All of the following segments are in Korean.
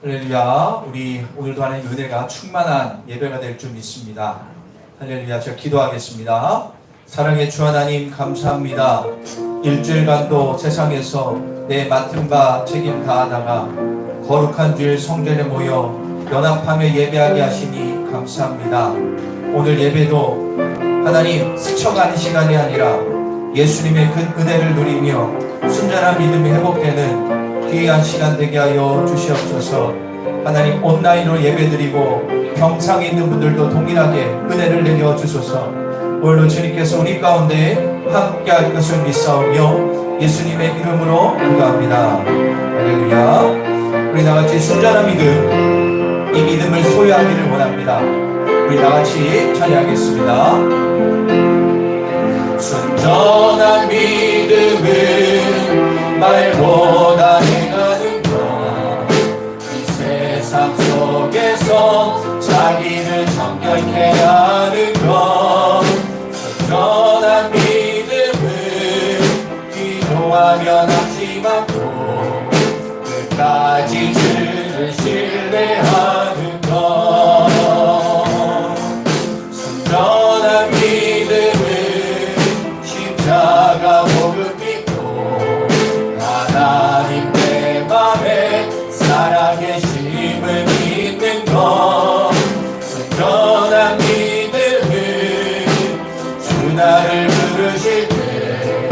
할렐루야. 우리 오늘도 하나님 은혜가 충만한 예배가 될 줄 믿습니다. 할렐루야. 제가 기도하겠습니다. 사랑의 주 하나님 감사합니다. 일주일간도 세상에서 내 맡은 바 책임 다하다가 거룩한 주일 성전에 모여 연합하며 예배하게 하시니 감사합니다. 오늘 예배도 하나님 스쳐가는 시간이 아니라 예수님의 그 은혜를 누리며 순전한 믿음이 회복되는 귀한 시간 되게 하여 주시옵소서. 하나님 온라인으로 예배드리고 병상에 있는 분들도 동일하게 은혜를 내려 주소서. 오늘도 주님께서 우리 가운데 함께할 것을 믿사오며 예수님의 이름으로 기도합니다. 할렐루야. 우리 다같이 순전한 믿음, 이 믿음을 소유하기를 원합니다. 우리 다같이 찬양하겠습니다. 순전한 믿음은 말보다 행하는 것, 이 세상 속에서 자기를 정결케 하는 것. 순전한 믿음은 기도하며 낙심하고 끝까지 주를 신뢰하는 것. 순전한 믿음은 십자가 복음 믿고 하나님 내 맘에 살아계심을 믿는 것. 순전한 믿음은 주 나를 부르실 때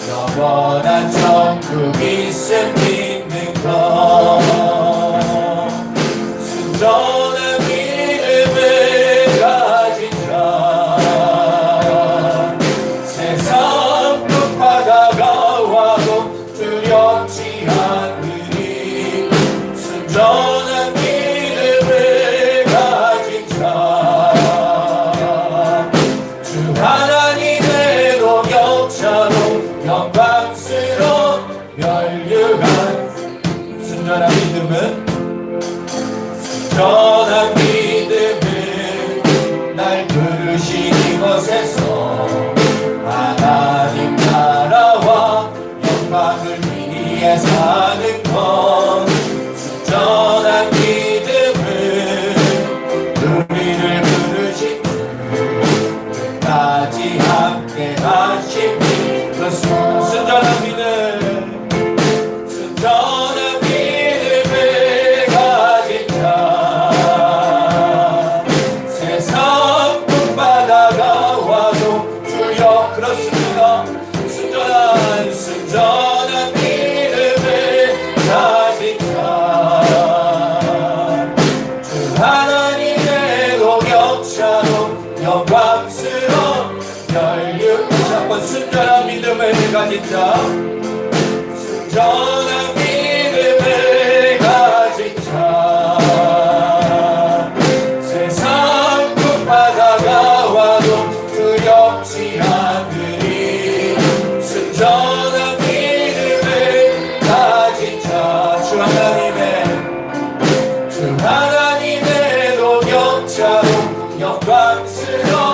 영원한 천국 있음 믿는 것. 순전한 믿음을 가진 자 세상 끝바다가 와도 두렵지 않으니. 순전한 믿음을 가진 자 주 하나님의 동역자로 영광스러운 멸류관. 순전한 믿음은 순전한 믿음은 날 부르신 이곳에서 하나님 나라와 영광을 위해 사는 것. 순전한 믿음은 우리를 부르신 주 끝까지 함께 하신 그 순전한 믿음. 순전한 믿음을 가진 자 세상 끝바다가 와도 주여. 그렇습니다. 순전한 믿음을 가진 자 주 하나님의 동역자로 영광스러운 멸류. 다시 한번 순전한 믿음을 가진 자. 순전한 믿음을 가진 자 세상 끝바다가 와도 두렵지 않으리. 순전한 믿음을 가진 자 주 하나님의 동역자로 영광스러운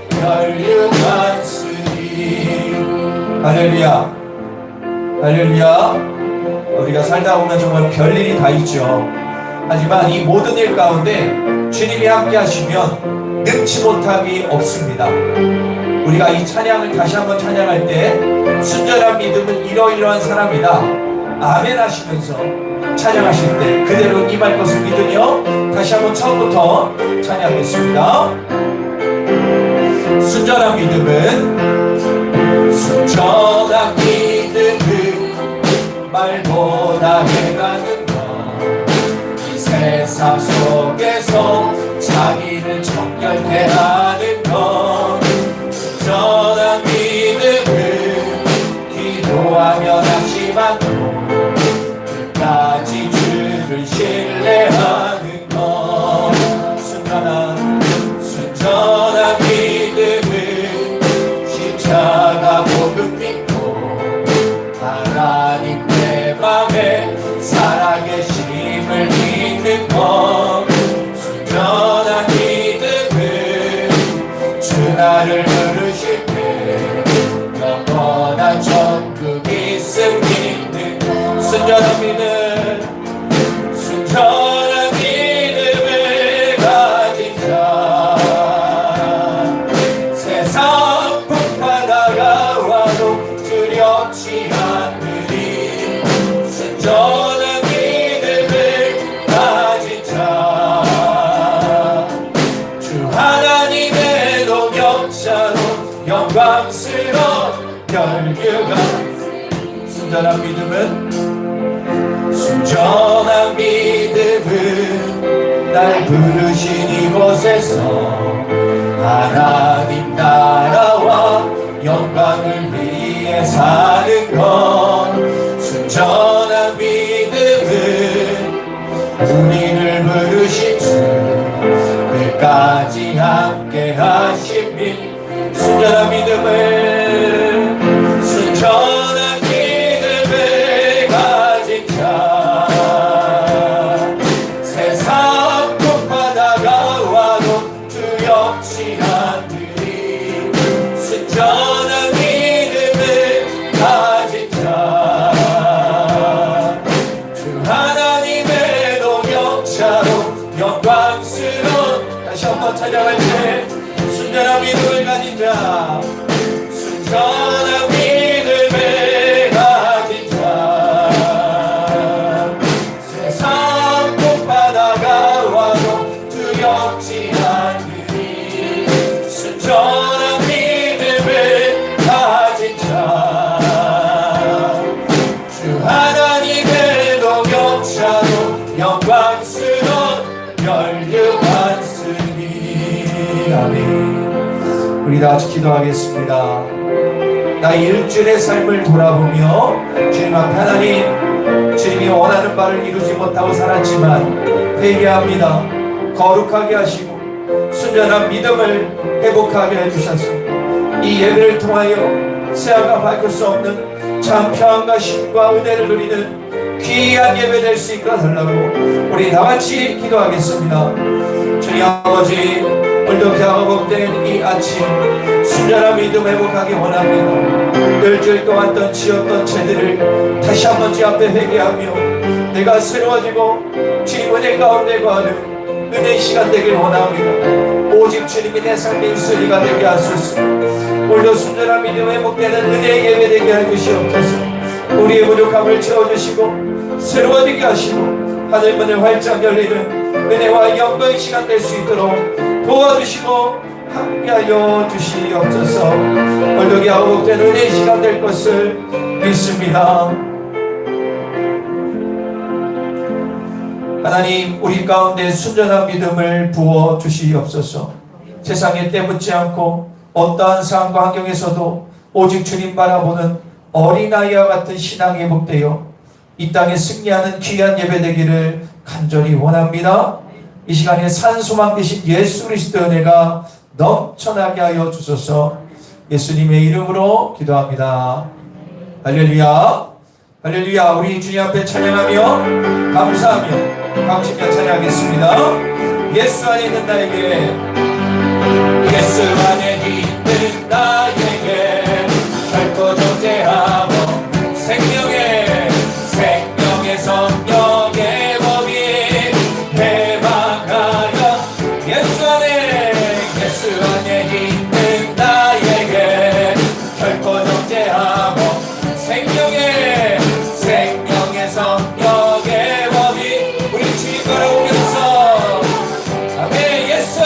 멸류관 쓰리. 할렐루야. 할렐루야. 우리가 살다 보면 정말 별일이 다 있죠. 하지만 이 모든 일 가운데 주님이 함께 하시면 능치 못함이 없습니다. 우리가 이 찬양을 다시 한번 찬양할 때 순전한 믿음은 이러이러한 사람이다 아멘 하시면서 찬양하실 때 그대로 임할 것을 믿으며 다시 한번 처음부터 찬양하겠습니다. 순전한 믿음은 순전한 믿음은 말보다 행하는 것, 이 세상 속에서 자기를 정결케 하는 것. 순전한 믿음은 기도하며 낙심하고 끝까지 주를 신뢰하는 것. 순전한 믿음은 십자가 복음 믿고 하나님 내 맘에 살아계심을 믿는 것. 순전한 믿음은 주 나를 부르실 때 영원한 천국 있음 믿는. 순전한 믿음. 순전한 두렵지 않으리 순전한 믿음을 가진 자 주 하나님의 동역자로 영광스러운 혈류가 순전한 믿음은 날 부르신 이곳에서 하나님 나라와 영광을 위해 사는 것 순전한 믿음은 우리를 부르신 주 끝까지 함께 하신 믿 순전한 믿음을 가진 자 세상 곳마다가 와도 두렵지 않으리 순전한 믿음을 가진 자 주 하나님의 동역자로 영광스러운 다시 한번 찬양할 때 순전한 믿음을 가진 자 순전한 믿음을 가진 자 세상 곳마다가 와도 두렵지 않으리 순전한 믿음을 가진 자 주 하나님의 동역자로 영광스러운 혈류한 스님 아멘. 우리 다같이 기도하겠습니다. 나의 일주일의 삶을 돌아보며 주님 앞에 하나님 주님이 원하는 바를 이루지 못하고 살았지만 회개합니다. 거룩하게 하시고 순전한 믿음을 회복하게 해주셔서 이 예배를 통하여 새아가 밝힐 수 없는 참 평안과 힘과 은혜를 누리는 귀한 예배 될 수 있게 해달라고 우리 다같이 기도하겠습니다. 주님 아버지 오늘도 경험된 이 아침 순전한 믿음 회복하기 원합니다. 일주일 동안 지었던 죄들을 다시 한번 주 앞에 회개하며 내가 새로워지고 주님 은혜 가운데 거하는 은혜의 시간 되길 원합니다. 오직 주님이 내 삶의 일소리가 되게 하소서. 오늘도 순전한 믿음 회복되는 은혜의 예배 되게 해주시옵소서. 우리의 부족함을 채워주시고 새로워지게 하시고 하늘 문을 활짝 열리는 은혜와 영광의 시간 될 수 있도록 도와주시고 함께하여 주시옵소서. 오늘도 야곱된 은혜의 시간 될 것을 믿습니다. 하나님 우리 가운데 순전한 믿음을 부어 주시옵소서. 세상에 때묻지 않고 어떠한 상황과 환경에서도 오직 주님 바라보는 어린아이와 같은 신앙이 회복되어 이 땅에 승리하는 귀한 예배 되기를 간절히 원합니다. 이 시간에 산소만 되신 예수 그리스도의 은혜가 넘쳐나게 하여 주소서. 예수님의 이름으로 기도합니다. 할렐루야 할렐루야. 우리 주님 앞에 찬양하며 감사하며 감사하며 찬양하겠습니다. 예수 안에 있는 나에게 예수 안에 있는 나에게 결코 존재하고 생명의 성령의 법이 해방하여 예수 안에 있는 나에게 결코 존재하고 생명의 성령의 법이 우리 주님 걸어오면서 아멘. 예수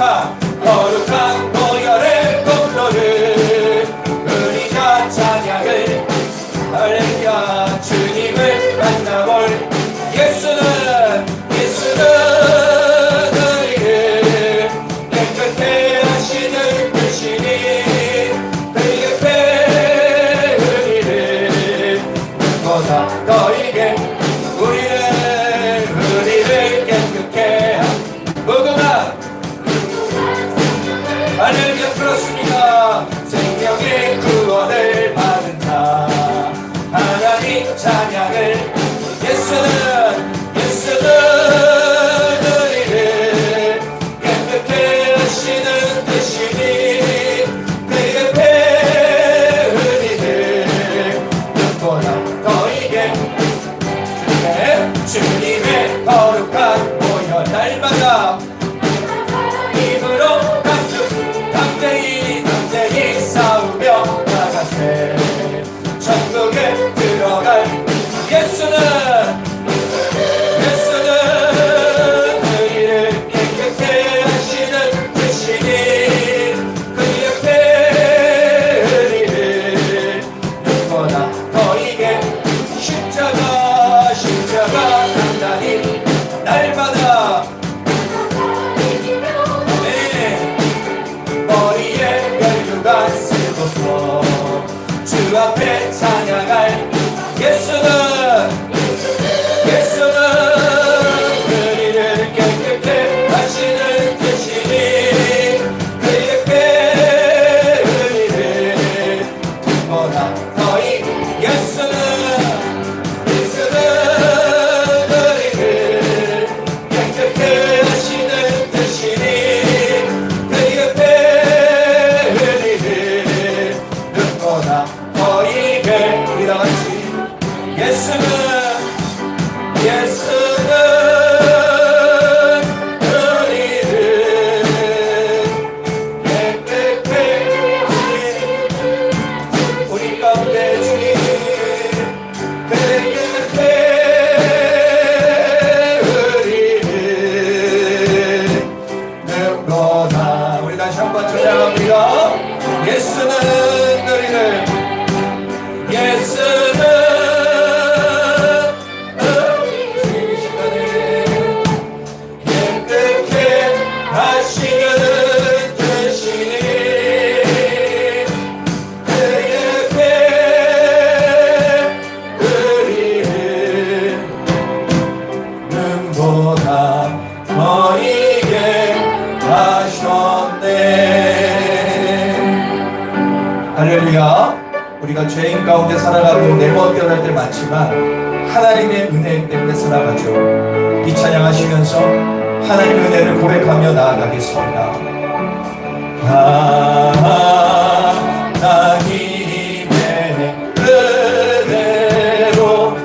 거룩한 보혈의 공로를 우리가 찬양을 할렐루야. 주님을 만나볼 예수는 우리를 깨끗해 하시는 분이시니 그의 배 우리를 누구보다 너에게 우리를 깨끗해 무궁한 할렐루야. 그렇습니다. 생명의 구원을 받은 자 하나님 찬양을 예수는 우리를 깨끗해 하시는 대신이 그의 배 우리를 눈보다 너에게 주님의 거룩한 보혈 날마다 힘으로 담대히 싸우며 나가세 천국에 들어갈 예수는 우리를 깨끗해 하시는 대신이 그의 배 우리를 눈보다 너에게 십자가 단단히 날마다 머리에 멸류관 쓰고서 주 앞에 찬양할 예수는 우리를 깨끗해 하시는 대신이 그의 배 우리를 눈보다 너희 예수는 우리를 깨끗해 하시는 대신이 그의 배 우리를 눈보다 너희에게 우리 다같이 예수는 우리를 깨끗해 우리 가운데 주님 깨끗해 우리를 눈보다 우리 다시 한번 찬양합니다. 예수는 우리를 할렐루야. 우리가 죄인 가운데 살아가고 내 멋대로 할 때 많지만 하나님의 은혜 때문에 살아가죠. 이 찬양하시면서 하나님의 은혜를 고백하며 나아가겠습니다. 하나님의 은혜로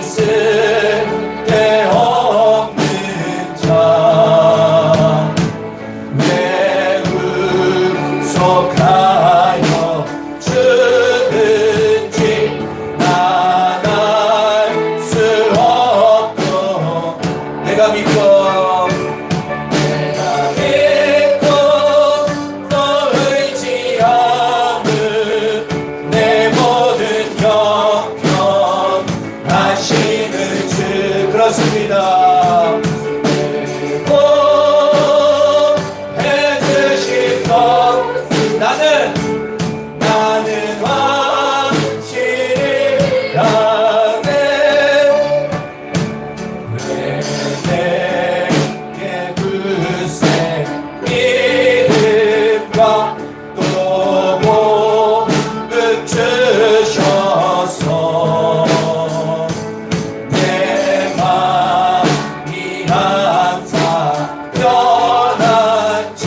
있을 데 없는 자 내 속하여 죽은지 나갈 수 없고 내가 믿고 또 의지함은 내 모든 형편하시는 주 그렇습니다. 나는 확실히 아네 내게 굳세 믿음과 또 복을 주셔서 내 마음이 항상 변하지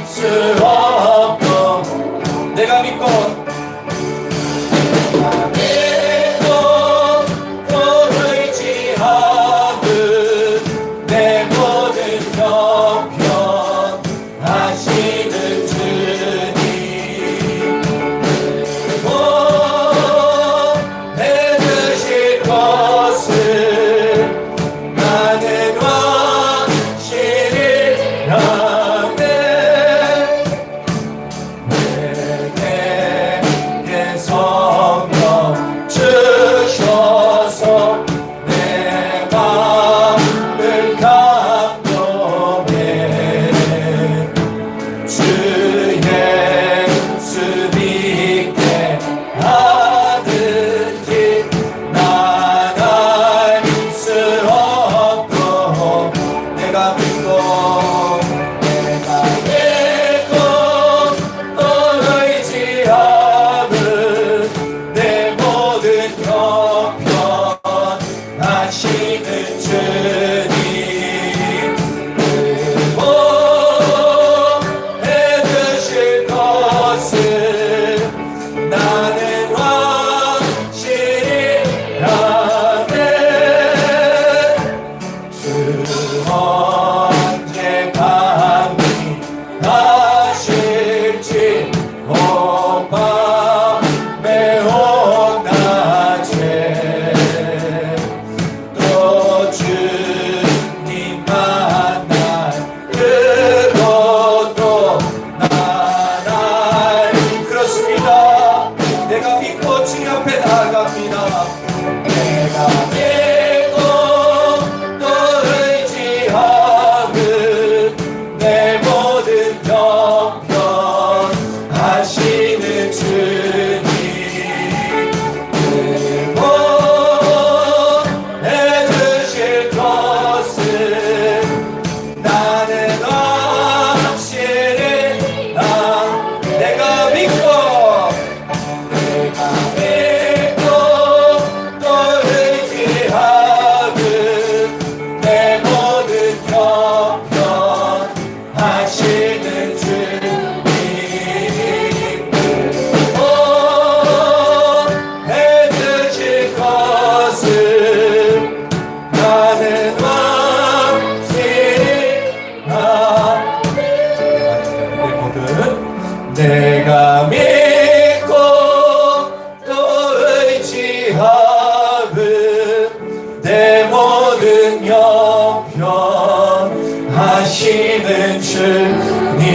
수 없고 내가 믿고 또 의지하는 내 모든 형편 하시는 주님을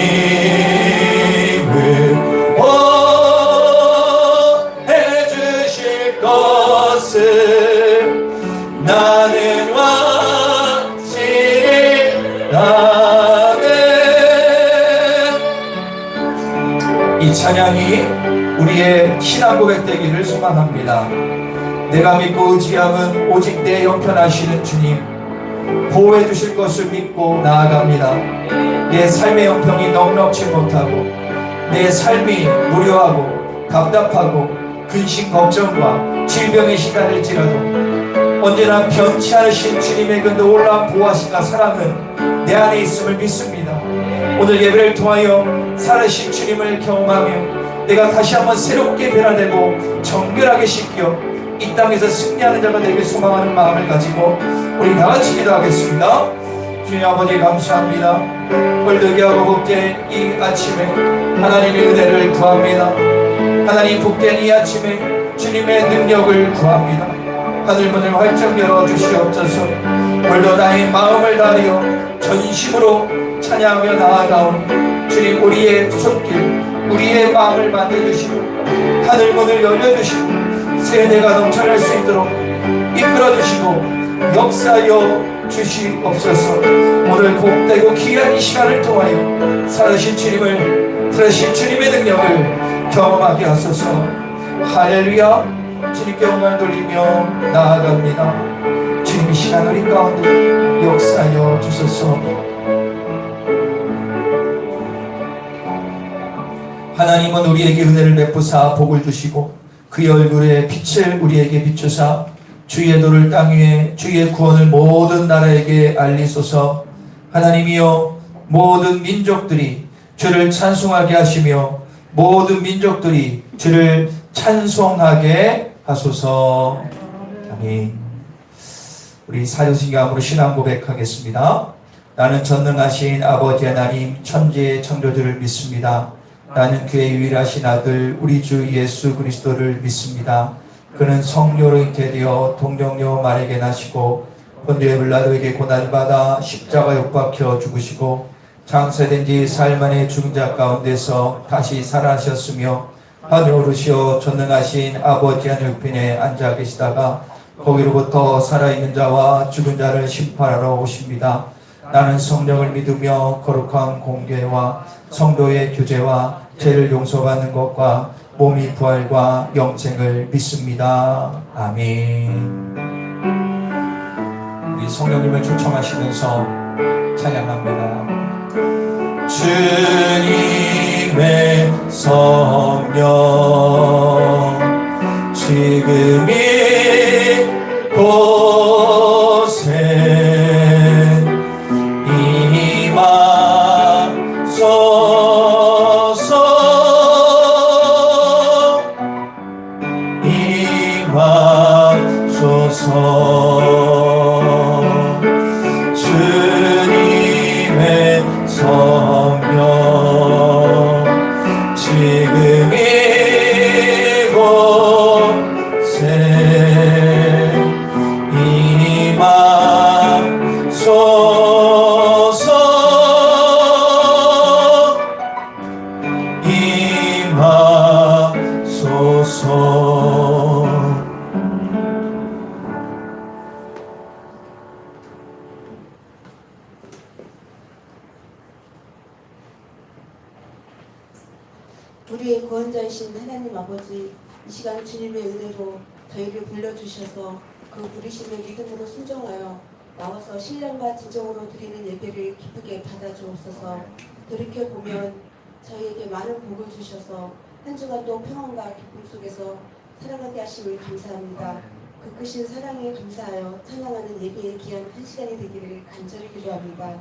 해주실 것을 나는 확실히 아네. 이 찬양이 우리의 신앙 고백 되기를 소망합니다. 내가 믿고 의지함은 오직 내 형편하시는 주님 보호해 주실 것을 믿고 나아갑니다. 내 삶의 형편이 넉넉지 못하고 내 삶이 무료하고 답답하고 근심 걱정과 질병의 시간일지라도 언제나 변치 않으신 주님의 그 놀라운 보호하심과 사랑은 내 안에 있음을 믿습니다. 오늘 예배를 통하여 살아신 주님을 경험하며 내가 다시 한번 새롭게 변화되고 정결하게 씻겨 이 땅에서 승리하는 자가 되길 소망하는 마음을 가지고 우리 다같이 기도하겠습니다. 주님 아버지 감사합니다. 오늘도 귀하고 복된 이 아침에 하나님의 은혜를 구합니다. 하나님 복된 이 아침에 주님의 능력을 구합니다. 하늘문을 활짝 열어주시옵소서. 오늘도 나의 마음을 다하여 전심으로 찬양하며 나아가오니 주님 우리의 손길 우리의 마음을 만들어주시고 하늘문을 열려주시고 세대가 넘쳐날 수 있도록 이끌어주시고 역사하여 주시옵소서. 오늘 복되고 귀한 이 시간을 통하여 살아신 주님을 살아신 주님의 능력을 경험하게 하소서. 할렐루야. 주님께 영광을 돌리며 나아갑니다. 주님 이 시간 우리 가운데 역사하여 주소서. 하나님은 우리에게 은혜를 베푸사 복을 주시고 그의 얼굴에 빛을 우리에게 비추사 주의 도를 땅 위에 주의 구원을 모든 나라에게 알리소서. 하나님이여 모든 민족들이 주를 찬송하게 하시며 모든 민족들이 주를 찬송하게 하소서. 아멘. 우리 사도신경으로 신앙 고백하겠습니다. 나는 전능하신 아버지 하나님 천지의 창조주를 믿습니다. 나는 그의 유일하신 아들 우리 주 예수 그리스도를 믿습니다. 그는 성령으로 잉태되어 동정녀 마리아에게 나시고 본디오 빌라도에게 고난받아 십자가에 못 박혀 죽으시고 장사된 지 사흘 만에 죽은 자 가운데서 다시 살아나셨으며 하늘 오르시어 전능하신 아버지 하늘 우편에 앉아 계시다가 거기로부터 살아있는 자와 죽은 자를 심판하러 오십니다. 나는 성령을 믿으며 거룩한 공개와 성도의 교제와 죄를 용서받는 것과 몸이 부활과 영생을 믿습니다. 아멘. 우리 성령님을 초청하시면서 찬양합니다. 주님의 성령 지금 이곳에 임하소서. 주님의 성령 지금 이곳에 임하소서. 임하소서. 우리의 구원자이신 하나님 아버지, 이 시간 주님의 은혜로 저희를 불러주셔서 그 부르심을 믿음으로 순종하여 나와서 신령과 진정으로 드리는 예배를 기쁘게 받아주옵소서. 돌이켜보면 저희에게 많은 복을 주셔서 한 주간도 평안과 기쁨 속에서 살아가게 하심을 감사합니다. 그 크신 사랑에 감사하여 찬양하는 예배의 귀한 한 시간이 되기를 간절히 기도합니다.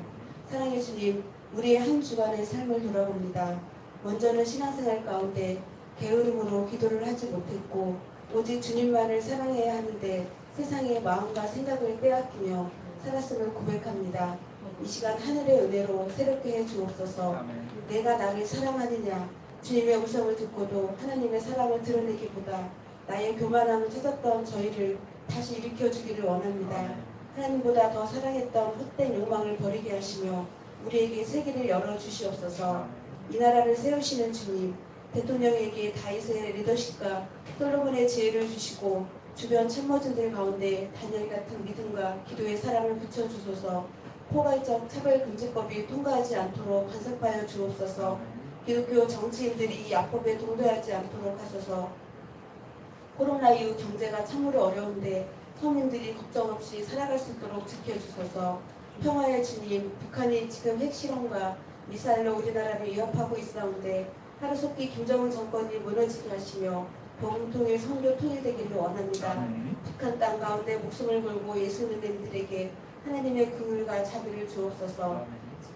사랑의 주님, 우리의 한 주간의 삶을 돌아봅니다. 먼저는 신앙생활 가운데 게으름으로 기도를 하지 못했고 오직 주님만을 사랑해야 하는데 세상의 마음과 생각을 빼앗기며 살았음을 고백합니다. 이 시간 하늘의 은혜로 새롭게 해 주옵소서. 내가 나를 사랑하느냐. 주님의 음성을 듣고도 하나님의 사랑을 드러내기보다 나의 교만함을 찾았던 저희를 다시 일으켜주기를 원합니다. 하나님보다 더 사랑했던 헛된 욕망을 버리게 하시며 우리에게 세계를 열어주시옵소서. 이 나라를 세우시는 주님, 대통령에게 다윗의 리더십과 솔로몬의 지혜를 주시고 주변 참모진들 가운데 다니엘 같은 믿음과 기도의 사랑을 붙여주소서. 포괄적 차별금지법이 통과하지 않도록 간섭하여 주옵소서. 기독교 정치인들이 이 악법에 동조하지 않도록 하소서. 코로나 이후 경제가 참으로 어려운데 서민들이 걱정 없이 살아갈 수 있도록 지켜주소서. 평화의 주님, 북한이 지금 핵실험과 미사일로 우리나라를 위협하고 있사온데 하루속히 김정은 정권이 무너지게 하시며 복음통일 선교 통일되기를 원합니다. 북한 땅 가운데 목숨을 걸고 예수 믿는들에게 하나님의 긍휼과 자비를 주옵소서.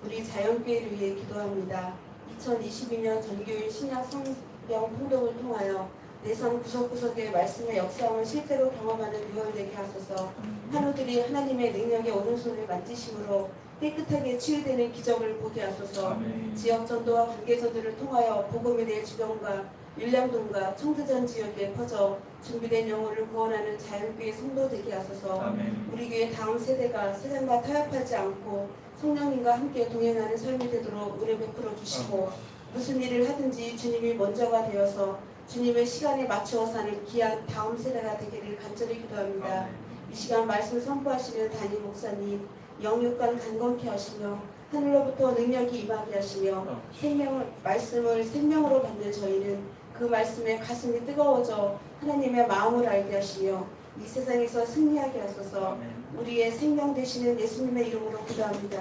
우리 자연교회를 위해 기도합니다. 2022년 전교일 신약 성경 통독을 통하여 내성 구석구석의 말씀의 역사함을 실제로 경험하는 6월 되게 하소서. 한우들이 하나님의 능력의 오른손을 만지심으로 깨끗하게 치유되는 기적을 보게 하소서. 지역 전도와 관계 전도를 통하여 복음이 내 주변과 율량동과 청주전 지역에 퍼져 준비된 영혼을 구원하는 자연교회 성도 되게 하소서. 우리 교회 다음 세대가 세상과 타협하지 않고 성령님과 함께 동행하는 삶이 되도록 은혜 베풀어 주시고 무슨 일을 하든지 주님이 먼저가 되어서 주님의 시간에 맞추어 사는 귀한 다음 세대가 되기를 간절히 기도합니다. 이 시간 말씀을 선포하시는 담임 목사님 영육간 간건케 하시며 하늘로부터 능력이 임하게 하시며 말씀을 생명으로 받는 저희는 그 말씀에 가슴이 뜨거워져 하나님의 마음을 알게 하시며 이 세상에서 승리하게 하소서. 우리의 생명 되시는 예수님의 이름으로 기도합니다.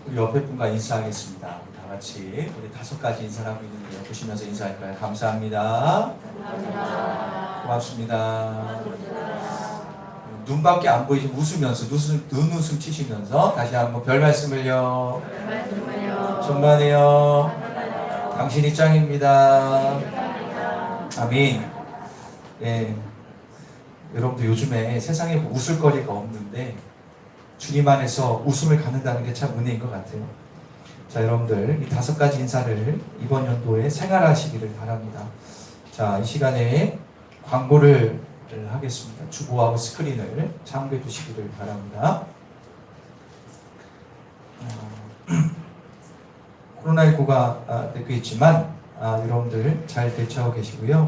우리 옆에 분과 인사하겠습니다. 다 같이 우리 5가지 인사를 하고 있는데요. 보시면서 인사할까요? 감사합니다. 고맙습니다. 눈밖에 안 보이시면 웃으면서 눈웃음 치시면서 다시 한번 별 말씀을요. 정말이요. 당신이 짱입니다. 아멘. 예. 여러분들 요즘에 세상에 웃을거리가 없는데 주님 안에서 웃음을 갖는다는 게 참 은혜인 것 같아요. 자, 여러분들 이 5가지 인사를 이번 연도에 생활하시기를 바랍니다. 자, 이 시간에 광고를 하겠습니다. 주보하고 스크린을 참고해 주시기를 바랍니다. 코로나19가 되고 있지만 여러분들 잘 대처하고 계시고요.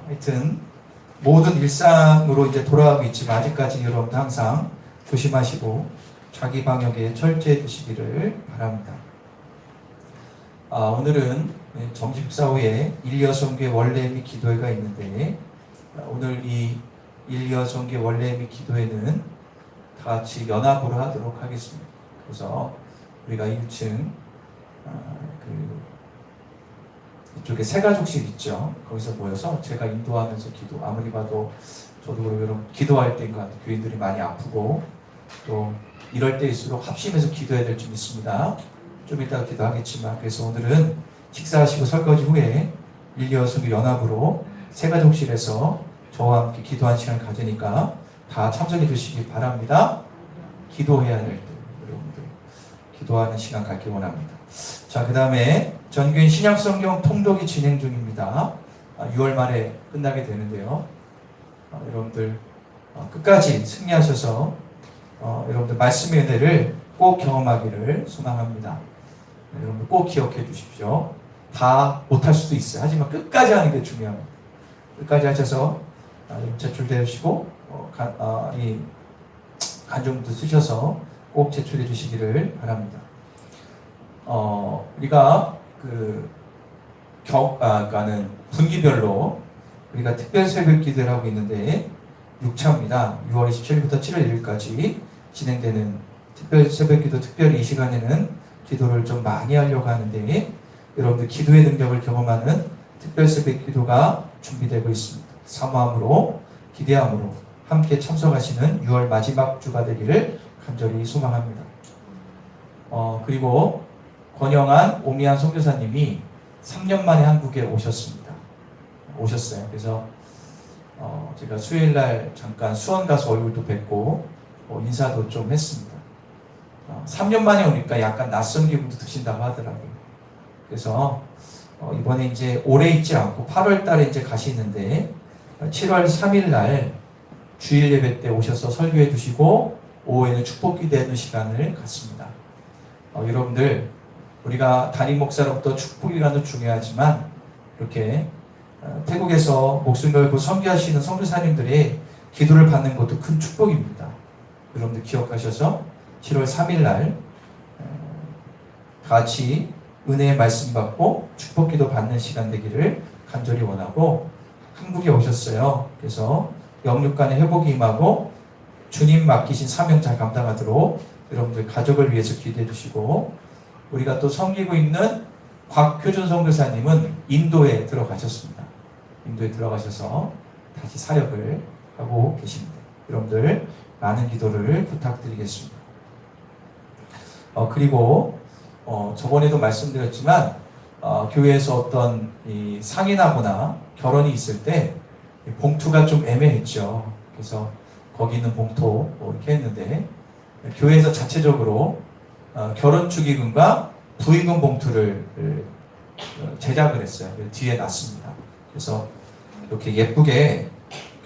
하여튼 모든 일상으로 이제 돌아가고 있지만 아직까지 여러분들 항상 조심하시고 자기 방역에 철저히 두시기를 바랍니다. 오늘은 정식사 후에 일여성교회 원래 및 기도회가 있는데 오늘 이 일여성교회 원래 및 기도회는 다 같이 연합으로 하도록 하겠습니다. 그래서 우리가 1층 이쪽에 새가족실 있죠. 거기서 모여서 제가 인도하면서 기도. 아무리 봐도 저도 그러고 여러분 기도할 때인 것 같아요. 교인들이 많이 아프고 또 이럴 때일수록 합심해서 기도해야 될 점 있습니다. 좀 이따가 기도하겠지만 그래서 오늘은 식사하시고 설거지 후에 일여성교 연합으로 새가족실에서 저와 함께 기도한 시간을 가지니까 다 참석해 주시기 바랍니다. 기도해야 될 때 여러분들 기도하는 시간 갖기 원합니다. 자, 그 다음에 전교인 신약성경 통독이 진행 중입니다. 6월 말에 끝나게 되는데요. 여러분들 끝까지 승리하셔서 여러분들 말씀의 은혜를 꼭 경험하기를 소망합니다. 여러분들 꼭 기억해 주십시오. 다 못할 수도 있어요. 하지만 끝까지 하는 게 중요합니다. 끝까지 하셔서 제출되시고 이 간증도 쓰셔서 꼭 제출해 주시기를 바랍니다. 우리가 그러니까는 분기별로 우리가 특별 새벽 기도를 하고 있는데 6차입니다. 6월 27일부터 7월 1일까지 진행되는 특별 새벽 기도, 특별히 이 시간에는 기도를 좀 많이 하려고 하는데 여러분들 기도의 능력을 경험하는 특별 새벽 기도가 준비되고 있습니다. 사모함으로 기대함으로 함께 참석하시는 6월 마지막 주가 되기를 간절히 소망합니다. 그리고 권영한 오미안 선교사님이 3년 만에 한국에 오셨어요. 그래서 제가 수요일날 잠깐 수원 가서 얼굴도 뵙고 인사도 좀 했습니다. 3년 만에 오니까 약간 낯선 기분도 드신다고 하더라고요. 그래서 이번에 이제 오래 있지 않고 8월 달에 이제 가시는데 7월 3일 날 주일 예배 때 오셔서 설교해 주시고 오후에는 축복 기도하는 시간을 갖습니다. 여러분들 우리가 담임 목사로부터 축복이라도 중요하지만 이렇게 태국에서 목숨 걸고 선교하시는 선교사님들의 기도를 받는 것도 큰 축복입니다. 여러분들 기억하셔서 7월 3일 날 같이 은혜의 말씀 받고 축복 기도 받는 시간 되기를 간절히 원하고 한국에 오셨어요. 그래서 영육간의 회복이 임하고 주님 맡기신 사명 잘 감당하도록 여러분들 가족을 위해서 기도해 주시고 우리가 또 섬기고 있는 곽효준 선교사님은 인도에 들어가셨습니다. 인도에 들어가셔서 다시 사역을 하고 계십니다. 여러분들 많은 기도를 부탁드리겠습니다. 그리고 저번에도 말씀드렸지만 교회에서 어떤 이 상이나거나 결혼이 있을 때 봉투가 좀 애매했죠. 그래서 거기 있는 봉투 이렇게 했는데 교회에서 자체적으로 결혼 축의금과 부의금 봉투를 제작을 했어요. 뒤에 놨습니다. 그래서 이렇게 예쁘게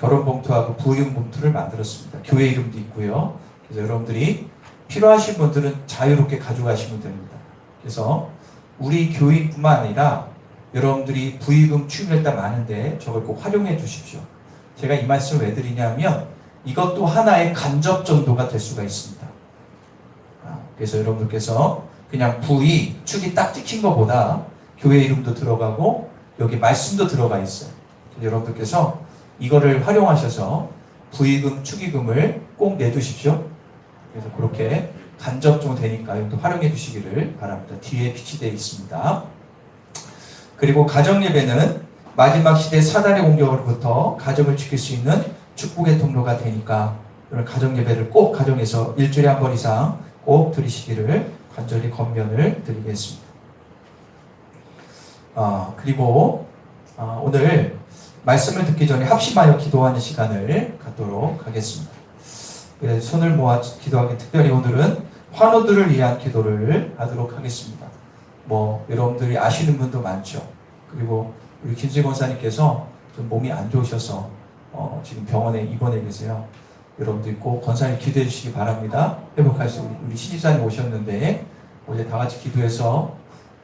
결혼 봉투하고 부의금 봉투를 만들었습니다. 교회 이름도 있고요. 그래서 여러분들이 필요하신 분들은 자유롭게 가져가시면 됩니다. 그래서 우리 교인뿐만 아니라 여러분들이 부의금 축의금 많은데 저걸 꼭 활용해 주십시오. 제가 이 말씀을 왜 드리냐면 이것도 하나의 간접 전도가 될 수가 있습니다. 그래서 여러분들께서 그냥 부의, 축이 딱 찍힌 것보다 교회 이름도 들어가고 여기 말씀도 들어가 있어요. 여러분들께서 이거를 활용하셔서 부의금, 축의금을 꼭 내주십시오. 그래서 그렇게 간접적으로 되니까 이것도 활용해 주시기를 바랍니다. 뒤에 비치되어 있습니다. 그리고 가정예배는 마지막 시대 사단의 공격으로부터 가정을 지킬 수 있는 축복의 통로가 되니까 오늘 가정예배를 꼭 가정에서 일주일에 한 번 이상 꼭 드리시기를 간절히 권면을 드리겠습니다. 그리고 오늘 말씀을 듣기 전에 합심하여 기도하는 시간을 갖도록 하겠습니다. 손을 모아 기도하기 특별히 오늘은 환우들을 위한 기도를 하도록 하겠습니다. 여러분들이 아시는 분도 많죠. 그리고 우리 김수희 권사님께서 좀 몸이 안 좋으셔서 지금 병원에 입원해 계세요. 여러분들 꼭 권사님 기도해 주시기 바랍니다. 회복할 수 우리 신집사님 오셨는데 어제 다 같이 기도해서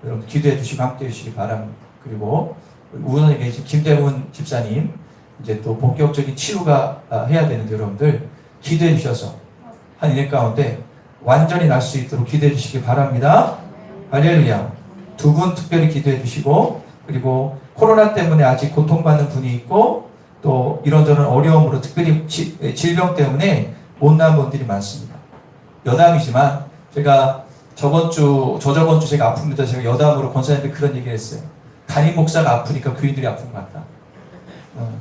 여러분 기도해 주시고 함께 해 주시기 바랍니다. 그리고 우선에 계신 김대훈 집사님 이제 또 본격적인 치유가 해야 되는데 여러분들 기도해 주셔서 한 1년 가운데 완전히 날 수 있도록 기도해 주시기 바랍니다. 할렐루야. 두 분 특별히 기도해 주시고 그리고 코로나 때문에 아직 고통받는 분이 있고 또 이런저런 어려움으로 특별히 질병 때문에 못 나은 분들이 많습니다. 여담이지만 제가 저저번 주 제가 아픕니다. 제가 여담으로 권사님한테 그런 얘기를 했어요. 담임 목사가 아프니까 교인들이 아픈 것 같다.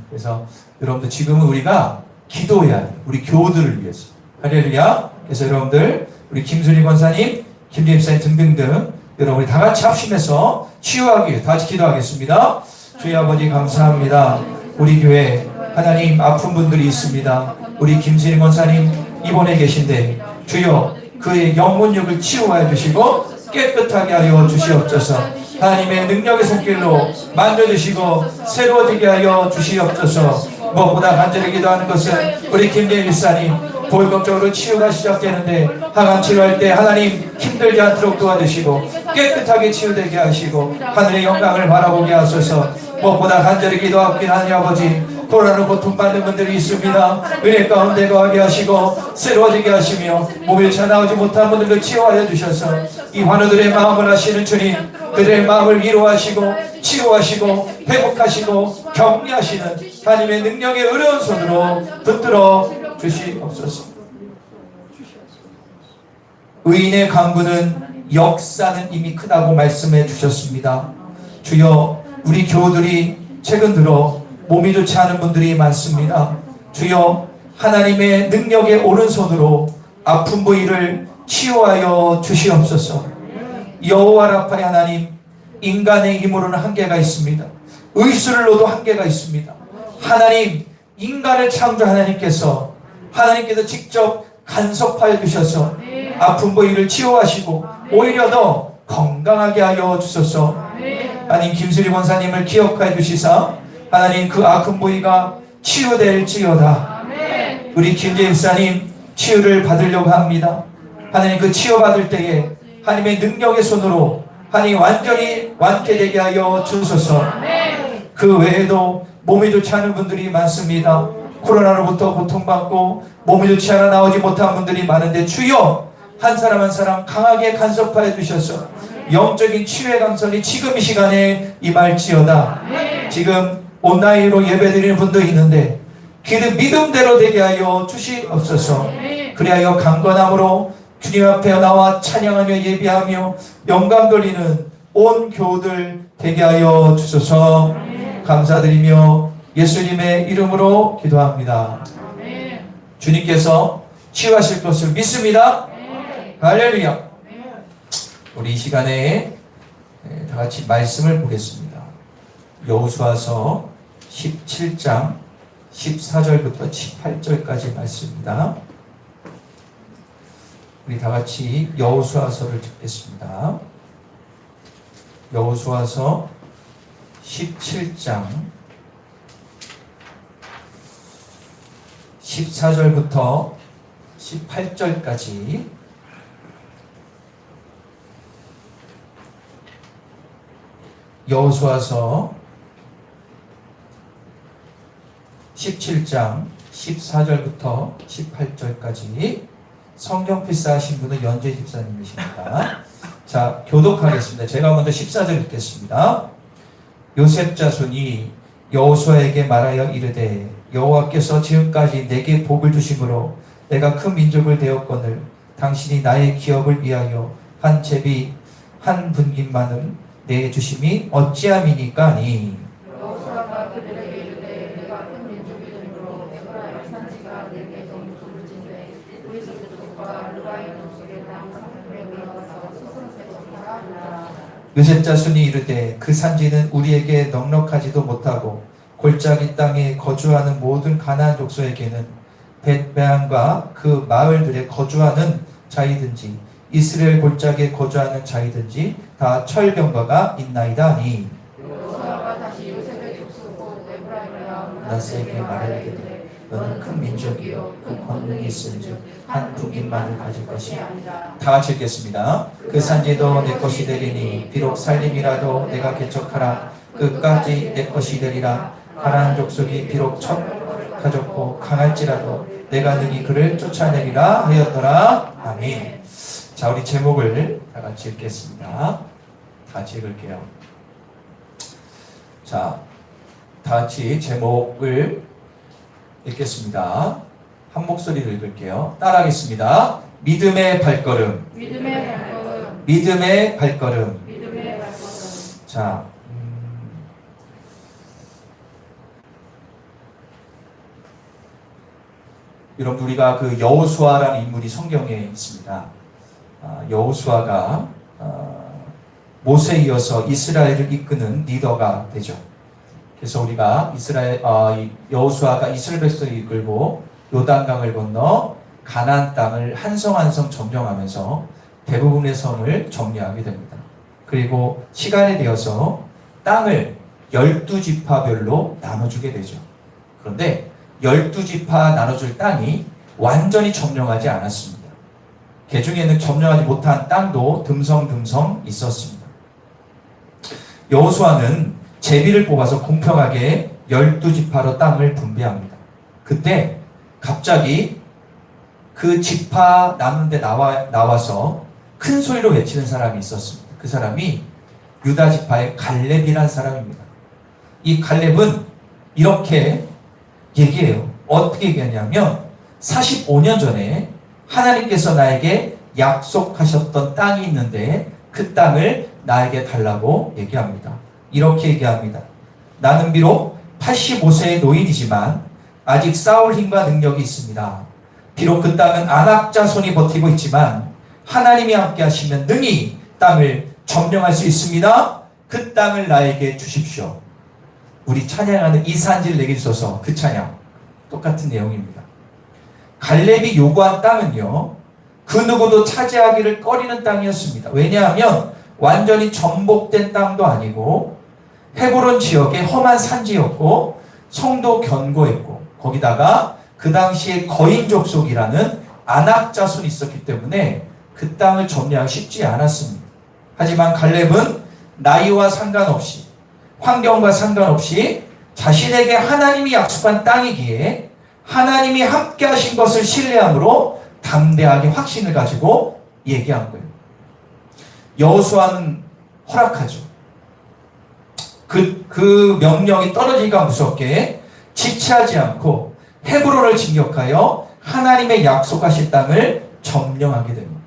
그래서 여러분들 지금은 우리가 기도해야 돼요. 우리 교우들을 위해서. 할렐루야. 그래서 여러분들 우리 김순희 권사님, 김재입 사님 등등등 여러분 우리 다 같이 합심해서 치유하기 위해 다 같이 기도하겠습니다. 주의 아버지 감사합니다. 우리 교회 하나님 아픈 분들이 있습니다. 우리 김순희 권사님 입원해 계신데 주여 그의 영혼력을 치유하여 주시고 깨끗하게 하여 주시옵소서. 하나님의 능력의 손길로 만져주시고 새로워지게 하여 주시옵소서. 무엇보다 간절히 기도하는 것은 우리 김재일 집사님 본격적으로 치유가 시작되는데 항암 치료할 때 하나님 힘들지 않도록 도와주시고 깨끗하게 치유되게 하시고 하늘의 영광을 바라보게 하소서. 무엇보다 간절히 기도하옵긴 하니 아버지 코로나로 고통받는 분들이 있습니다. 은혜 가운데 거하게 하시고 새로워지게 하시며 몸에 차 나오지 못한 분들도 치유하여 주셔서 이 환우들의 마음을 아시는 주님 그들의 마음을 위로하시고 치유하시고 회복하시고 격리하시는 하나님의 능력의 어려운 손으로 붙들어 주시옵소서. 의인의 강구는 역사는 이미 크다고 말씀해 주셨습니다. 주여 우리 교우들이 최근 들어 몸이 좋지 않은 분들이 많습니다. 주여 하나님의 능력의 오른손으로 아픈 부위를 치유하여 주시옵소서. 여호와 라파의 하나님 인간의 힘으로는 한계가 있습니다. 의술로도 한계가 있습니다. 하나님, 인간을 창조 하나님께서 직접 간섭하여 주셔서 아픈 부위를 치유하시고 오히려 더 건강하게 하여 주소서. 하나님, 김수리 권사님을 기억하여 주시사 하나님 그 아픈 부위가 치유될지어다. 우리 김재 집사님 치유를 받으려고 합니다. 하나님, 그 치유받을 때에 하나님의 능력의 손으로 하나님 완전히 완쾌되게 하여 주소서. 그 외에도 몸이 좋지 않은 분들이 많습니다. 코로나로부터 고통받고 몸이 좋지 않아 나오지 못한 분들이 많은데 주여 한 사람 한 사람 강하게 간섭하여 주셔서 영적인 치유의 강선이 지금 이 시간에 임할지어다. 지금 온라인으로 예배드리는 분도 있는데 믿음대로 되게 하여 주시옵소서. 그리하여 강건함으로 주님 앞에 나와 찬양하며 예배하며 영광 돌리는 온 교우들 되게 하여 주소서. 감사드리며 예수님의 이름으로 기도합니다. 주님께서 치유하실 것을 믿습니다. 할렐루야. 우리 이 시간에 다 같이 말씀을 보겠습니다. 여호수아서 17장 14절부터 18절까지 말씀입니다. 우리 다 같이 여호수아서를 듣겠습니다. 여호수아서 17장 14절부터 18절까지 여호수아서 17장 14절부터 18절까지 성경 필사하신 분은 연재 집사님이십니다. 자, 교독하겠습니다. 제가 먼저 14절 읽겠습니다. 요셉 자손이 여호수아에게 말하여 이르되 여호와께서 지금까지 내게 복을 주심으로 내가 큰 민족을 되었거늘 당신이 나의 기업을 위하여 한 제비 한 분깃만을 내 주심이 어찌함이니까 니 여호수아가 그들에게 이르되 내가 큰 민족이 되므로 에브라임 산지가 내게 너무 좁을진대 우리 족속과 르바임 족속의 땅 상품에 올라가서 수선새로 살아가라. 요셉 자손이 이르되 그 산지는 우리에게 넉넉하지도 못하고 골짜기 땅에 거주하는 모든 가나안 족속에게는 벳베안과 그 마을들에 거주하는 자이든지 이스라엘 골짜기에 거주하는 자이든지 다 철병거가 있나이다 하니 여호수아가 다시 요셉의 족속 곧 에브라임과 므낫세에게 말하기를 너는 큰 민족이요 그 권능이 있은즉 한 분깃만을 가질 것이야. 다 같이 읽겠습니다. 그 산지도 내 것이 되리니 비록 살림이라도 내가 개척하라 끝까지 내 것이 되리라. 가나안 족속이 비록 척하졌고 강할지라도 내가 능히 그를 쫓아내리라 하였더라. 아멘. 자, 우리 제목을 다 같이 읽겠습니다. 다 같이 읽을게요. 자, 다 같이 제목을 읽겠습니다. 한 목소리로 읽을게요. 따라하겠습니다. 믿음의 발걸음. 믿음의 발걸음. 믿음의 발걸음. 믿음의 발걸음. 자, 여러분 우리가 그 여호수아라는 인물이 성경에 있습니다. 여호수아가 모세에 이어서 이스라엘을 이끄는 리더가 되죠. 그래서 우리가 여호수아가 이스라엘 백성을 이끌고 요단강을 건너 가나안 땅을 한 성 한 성 점령하면서 대부분의 성을 정리하게 됩니다. 그리고 시간이 되어서 땅을 12지파별로 나눠주게 되죠. 그런데 12지파 나눠줄 땅이 완전히 점령하지 않았습니다. 그 중에는 점령하지 못한 땅도 듬성듬성 있었습니다. 여호수아는 제비를 뽑아서 공평하게 12지파로 땅을 분배합니다. 그때 갑자기 그 지파 남는데 나와서 큰 소리로 외치는 사람이 있었습니다. 그 사람이 유다 지파의 갈렙이라는 사람입니다. 이 갈렙은 이렇게 얘기해요. 어떻게 얘기하냐면 45년 전에 하나님께서 나에게 약속하셨던 땅이 있는데 그 땅을 나에게 달라고 얘기합니다. 이렇게 얘기합니다. 나는 비록 85세의 노인이지만 아직 싸울 힘과 능력이 있습니다. 비록 그 땅은 아낙 자손이 버티고 있지만 하나님이 함께 하시면 능히 땅을 점령할 수 있습니다. 그 땅을 나에게 주십시오. 우리 찬양하는 이 산지를 내게 주소서. 그 찬양 똑같은 내용입니다. 갈렙이 요구한 땅은요, 그 누구도 차지하기를 꺼리는 땅이었습니다. 왜냐하면 완전히 전복된 땅도 아니고 헤브론 지역의 험한 산지였고 성도 견고했고 거기다가 그 당시에 거인 족속이라는 아낙 자손이 있었기 때문에 그 땅을 점령하기 쉽지 않았습니다. 하지만 갈렙은 나이와 상관없이 환경과 상관없이 자신에게 하나님이 약속한 땅이기에 하나님이 함께 하신 것을 신뢰함으로 담대하게 확신을 가지고 얘기한 거예요. 여호수아는 허락하죠. 그 명령이 떨어지기가 무섭게 지체하지 않고 헤브론을 진격하여 하나님의 약속하신 땅을 점령하게 됩니다.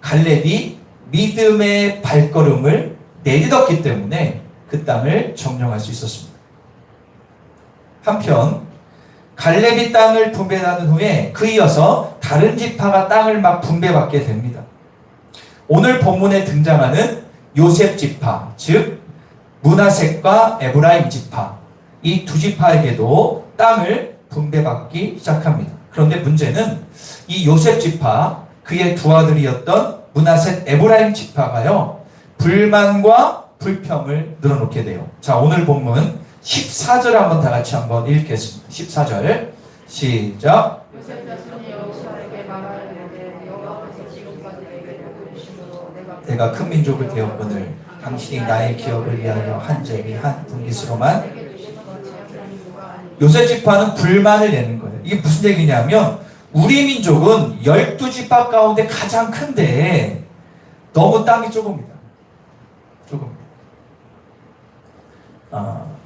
갈렙이 믿음의 발걸음을 내딛었기 때문에 그 땅을 점령할 수 있었습니다. 한편 갈렙이 땅을 분배하는 후에 그 이어서 다른 지파가 땅을 막 분배받게 됩니다. 오늘 본문에 등장하는 요셉 지파, 즉 므낫셋과 에브라임 지파, 이 두 지파에게도 땅을 분배받기 시작합니다. 그런데 문제는 이 요셉 지파, 그의 두 아들이었던 므낫셋, 에브라임 지파가요, 불만과 불평을 늘어놓게 돼요. 자, 오늘 본문 14절 한번 다 같이 한번 읽겠습니다. 14절 시작. 요셉 자손이 여호수아에게 말하되 여호와께서 지금까지 내게 보내심으로 내가 큰 민족을 되었거늘 당신이 나의 기업을 위하여 한 제비 한 분깃으로만. 요셉 지파는 불만을 내는 거예요. 이게 무슨 얘기냐면 우리 민족은 12지파 가운데 가장 큰데 너무 땅이 조금이다. 조금.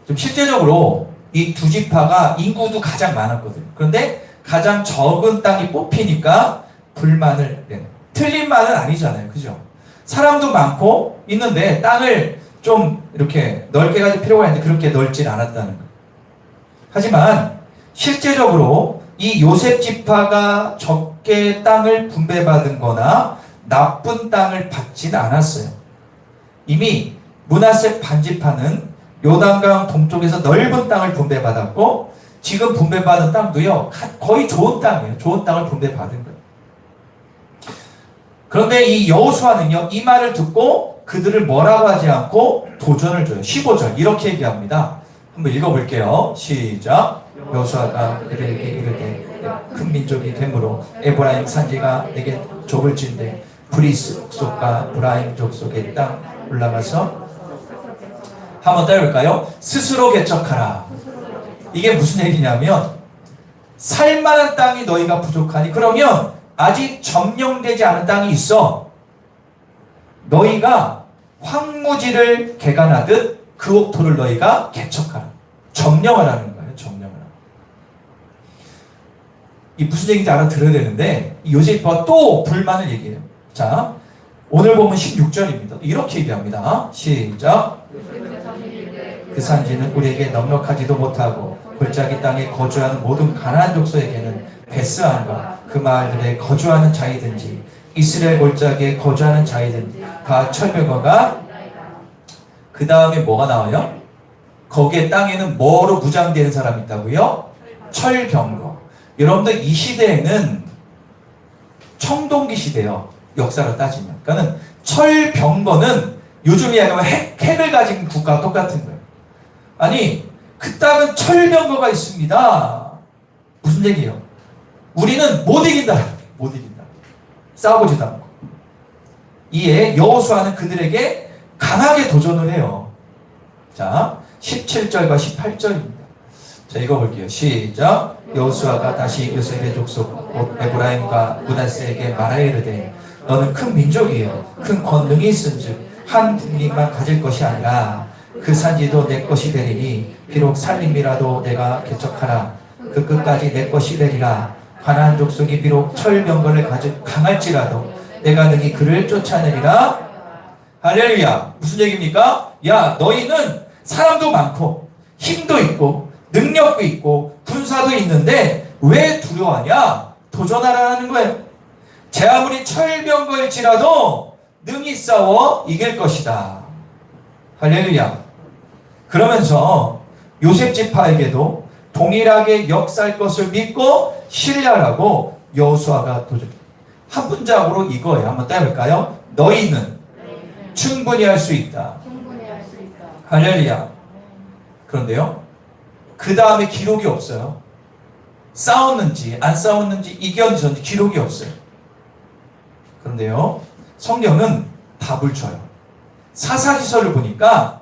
좀 실제적으로 이 두 지파가 인구도 가장 많았거든요. 그런데 가장 적은 땅이 뽑히니까 불만을 내는. 틀린 말은 아니잖아요. 그죠? 사람도 많고 있는데 땅을 좀 이렇게 넓게 가질 필요가 있는데 그렇게 넓진 않았다는 거예요. 하지만 실제적으로 이 요셉 지파가 적게 땅을 분배받은 거나 나쁜 땅을 받지는 않았어요. 이미 므낫셋 반지파는 요단강 동쪽에서 넓은 땅을 분배받았고 지금 분배받은 땅도요 거의 좋은 땅이에요. 좋은 땅을 분배받은 거예요. 그런데 이 여호수아는요 이 말을 듣고 그들을 뭐라고 하지 않고 도전을 줘요. 15절 이렇게 얘기합니다. 한번 읽어볼게요. 시작. 여호수아가 그들에게 이르되 큰 민족이 되므로 에브라임 산지가 내게 좁을진대 브리스 족속과 브라임 족속의 땅 올라가서 한번 따라볼까요? 스스로 개척하라. 이게 무슨 얘기냐면 살만한 땅이 너희가 부족하니 그러면 아직 점령되지 않은 땅이 있어. 너희가 황무지를 개간하듯 그 옥토를 너희가 개척하라. 점령하라는 거예요. 점령하라. 이 무슨 얘기인지 알아들어야 되는데 요셉과 또 불만을 얘기해요. 자, 오늘 보면 16절입니다. 이렇게 얘기합니다. 시작. 그 산지는 우리에게 넉넉하지도 못하고 골짜기 땅에 거주하는 모든 가나안 족속에게는 베스안과 그 마을들에 거주하는 자이든지 이스라엘 골짜기에 거주하는 자이든지 다 철병거가. 그 다음에 뭐가 나와요? 거기에 땅에는 뭐로 무장되는 사람이 있다고요? 철병거. 여러분들 이 시대에는 청동기 시대요. 역사로 따지면. 그러니까 철병거는 요즘 이야기하면 핵을 가진 국가와 똑같은 거예요. 아니 그 땅은 철병거가 있습니다. 무슨 얘기예요? 우리는 못 이긴다. 못 이긴다. 싸워보지도 않고. 이에 여호수아는 그들에게 강하게 도전을 해요. 자, 17절과 18절입니다. 자, 읽어볼게요. 시작. 여호수아가 다시 요셉의 족속 곧 에브라임과 므낫셋에게 말하여 이르되 너는 큰 민족이요 큰 권능이 있은즉 한 국민만 가질 것이 아니라 그 산지도 내 것이 되리니 비록 살림이라도 내가 개척하라 그 끝까지 내 것이 되리라. 가나안 족속이 비록 철병거를 강할지라도 내가 능히 그를 쫓아내리라. 할렐루야. 무슨 얘기입니까? 야, 너희는 사람도 많고 힘도 있고 능력도 있고 군사도 있는데 왜 두려워하냐? 도전하라는 거예요. 제 아무리 철병거일지라도 능히 싸워 이길 것이다. 할렐루야. 그러면서 요셉 지파에게도 동일하게 역사할 것을 믿고 신뢰하라고 여호수아가 도전. 한 문장으로 이거예요. 한번 따볼까요? 너희는 충분히 할 수 있다. 충분히 할 수 있다. 할렐루야. 그런데요, 그 다음에 기록이 없어요. 싸웠는지 안 싸웠는지 이겼는지 기록이 없어요. 그런데요, 성경은 답을 줘요. 사사기서를 보니까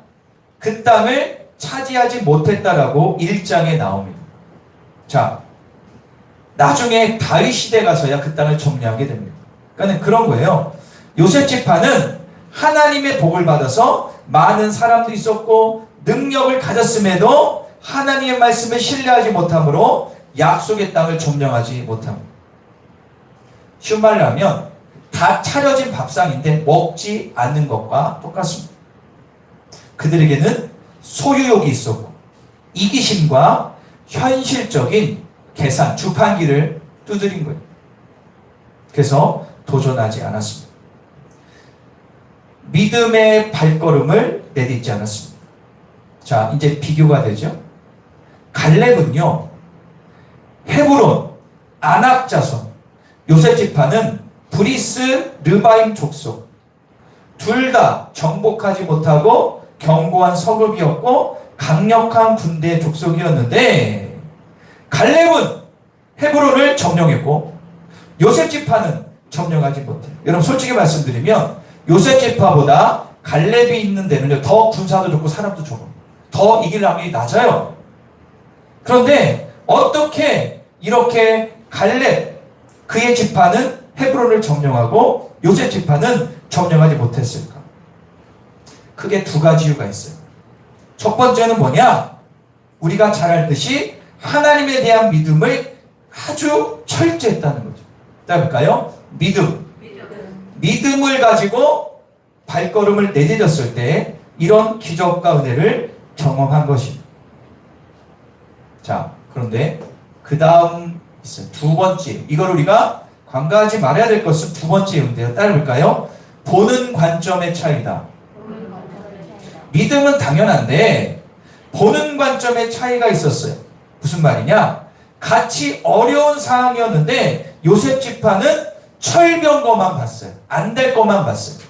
그 땅을 차지하지 못했다라고 1장에 나옵니다. 자, 나중에 다윗 시대 가서야 그 땅을 점령하게 됩니다. 그러니까 그런 거예요. 요셉 지파는 하나님의 복을 받아서 많은 사람도 있었고 능력을 가졌음에도 하나님의 말씀을 신뢰하지 못함으로 약속의 땅을 점령하지 못합니다. 쉬운 말로 하면 다 차려진 밥상인데 먹지 않는 것과 똑같습니다. 그들에게는 소유욕이 있었고 이기심과 현실적인 계산, 주판기를 두드린 거예요. 그래서 도전하지 않았습니다. 믿음의 발걸음을 내딛지 않았습니다. 자, 이제 비교가 되죠. 갈렙은요, 헤브론, 아낙 자손, 요셉 지파는 브리스, 르바임 족속, 둘 다 정복하지 못하고 견고한 성읍이었고 강력한 군대 족속이었는데 갈렙은 헤브론을 점령했고 요셉 지파는 점령하지 못해요. 여러분 솔직히 말씀드리면 요셉 지파보다 갈렙이 있는 데는 더 군사도 좋고 사람도 좋고 더 이길 확률이 낮아요. 그런데 어떻게 이렇게 갈렙 그의 지파는 헤브론을 점령하고 요셉 지파는 점령하지 못했을까? 크게 두 가지 이유가 있어요. 첫 번째는 뭐냐? 우리가 잘 알듯이 하나님에 대한 믿음을 아주 철저했다는 거죠. 따를까요? 믿음을 가지고 발걸음을 내디뎠을 때 이런 기적과 은혜를 경험한 것입니다. 자, 그런데 그 다음 있어요. 두 번째, 이걸 우리가 간과하지 말아야 될 것은 두 번째인데요. 따라볼까요? 보는 관점의 차이다. 믿음은 당연한데 보는 관점의 차이가 있었어요. 무슨 말이냐? 같이 어려운 상황이었는데 요셉 지파는 철병 것만 봤어요. 안 될 것만 봤어요.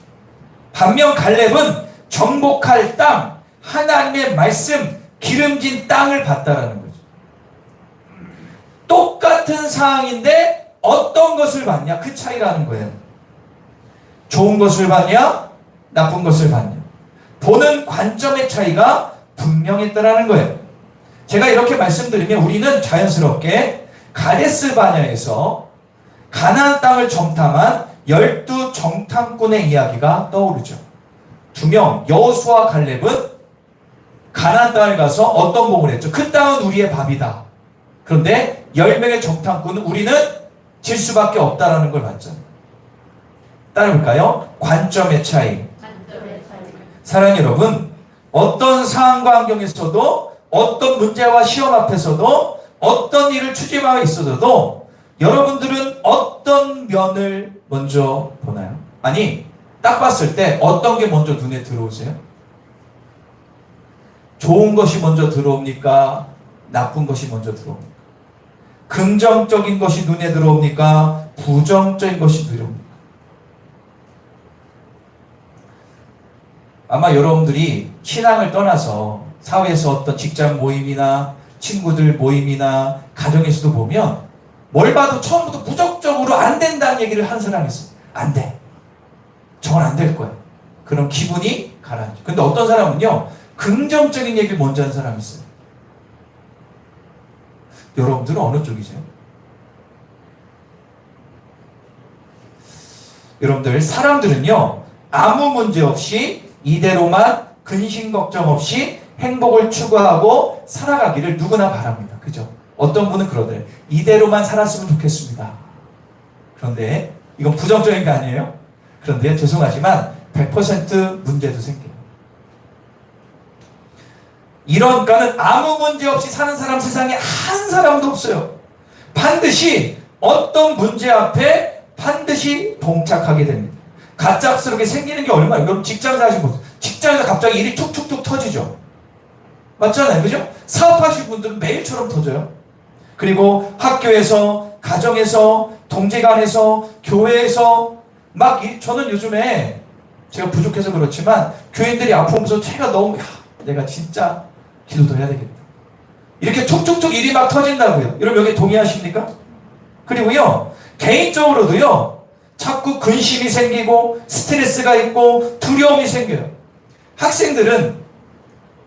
반면 갈렙은 정복할 땅, 하나님의 말씀, 기름진 땅을 봤다라는 거죠. 똑같은 상황인데 어떤 것을 봤냐? 그 차이라는 거예요. 좋은 것을 봤냐? 나쁜 것을 봤냐? 보는 관점의 차이가 분명했다라는 거예요. 제가 이렇게 말씀드리면 우리는 자연스럽게 가데스 바냐에서 가나안 땅을 정탐한 12 정탐꾼의 이야기가 떠오르죠. 두 명, 여호수아와 갈렙은 가나안 땅을 가서 어떤 복을 했죠? 그 땅은 우리의 밥이다. 그런데 10명의 정탐꾼은 우리는 질 수밖에 없다라는 걸 봤죠. 따라볼까요? 관점의 차이. 사랑하는 여러분, 어떤 상황과 환경에서도 어떤 문제와 시험 앞에서도 어떤 일을 추진하고 있어도 여러분들은 어떤 면을 먼저 보나요? 아니, 딱 봤을 때 어떤 게 먼저 눈에 들어오세요? 좋은 것이 먼저 들어옵니까? 나쁜 것이 먼저 들어옵니까? 긍정적인 것이 눈에 들어옵니까? 부정적인 것이 들어옵니까? 아마 여러분들이 신앙을 떠나서 사회에서 어떤 직장 모임이나 친구들 모임이나 가정에서도 보면 뭘 봐도 처음부터 무적적으로 안 된다는 얘기를 하는 사람이 있어요. 안 돼. 저건 안 될 거야. 그럼 기분이 가라앉죠. 근데 어떤 사람은요, 긍정적인 얘기를 먼저 하는 사람이 있어요. 여러분들은 어느 쪽이세요? 여러분들, 사람들은요, 아무 문제 없이 이대로만 근심 걱정 없이 행복을 추구하고 살아가기를 누구나 바랍니다. 그죠? 어떤 분은 그러더래요. 이대로만 살았으면 좋겠습니다. 그런데 이건 부정적인 거 아니에요? 그런데 죄송하지만 100% 문제도 생겨요. 이러니까는 아무 문제 없이 사는 사람 세상에 한 사람도 없어요. 반드시 어떤 문제 앞에 반드시 봉착하게 됩니다. 갑작스럽게 생기는 게 얼마나, 여러분 직장에서 하시는 분, 직장에서 갑자기 일이 툭툭툭 터지죠. 맞잖아요. 그죠? 사업하시는 분들은 매일처럼 터져요. 그리고 학교에서, 가정에서, 동지간에서, 교회에서, 저는 요즘에 제가 부족해서 그렇지만 교인들이 아프면서 제가 너무, 내가 진짜 기도도 해야 되겠다. 이렇게 툭툭툭 일이 막 터진다고요. 여러분 여기 동의하십니까? 그리고요, 개인적으로도요, 자꾸 근심이 생기고 스트레스가 있고 두려움이 생겨요. 학생들은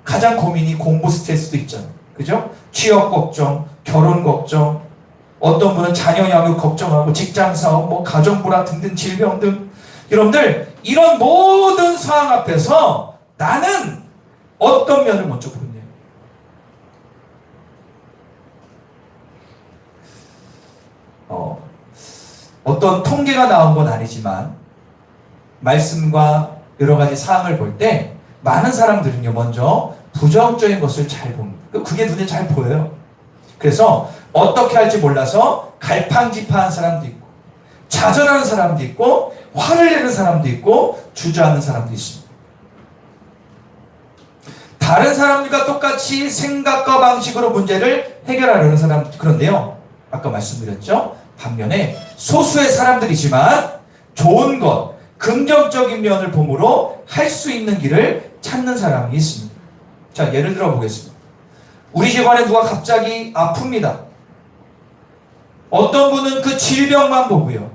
가장 고민이 공부 스트레스도 있잖아요. 그죠? 취업 걱정, 결혼 걱정, 어떤 분은 자녀 양육 걱정하고 직장 사업, 뭐 가정 불안 등등 질병 등. 여러분들 이런 모든 상황 앞에서 나는 어떤 면을 먼저 보느냐. 어떤 통계가 나온 건 아니지만 말씀과 여러 가지 사항을 볼 때 많은 사람들은요, 먼저 부정적인 것을 잘 봅니다. 그게 눈에 잘 보여요. 그래서 어떻게 할지 몰라서 갈팡질팡한 사람도 있고, 좌절하는 사람도 있고, 화를 내는 사람도 있고, 주저하는 사람도 있습니다. 다른 사람들과 똑같이 생각과 방식으로 문제를 해결하려는 사람, 그런데요, 아까 말씀드렸죠? 반면에 소수의 사람들이지만 좋은 것, 긍정적인 면을 보므로 할 수 있는 길을 찾는 사람이 있습니다. 자, 예를 들어 보겠습니다. 우리 집안에 누가 갑자기 아픕니다. 어떤 분은 그 질병만 보고요.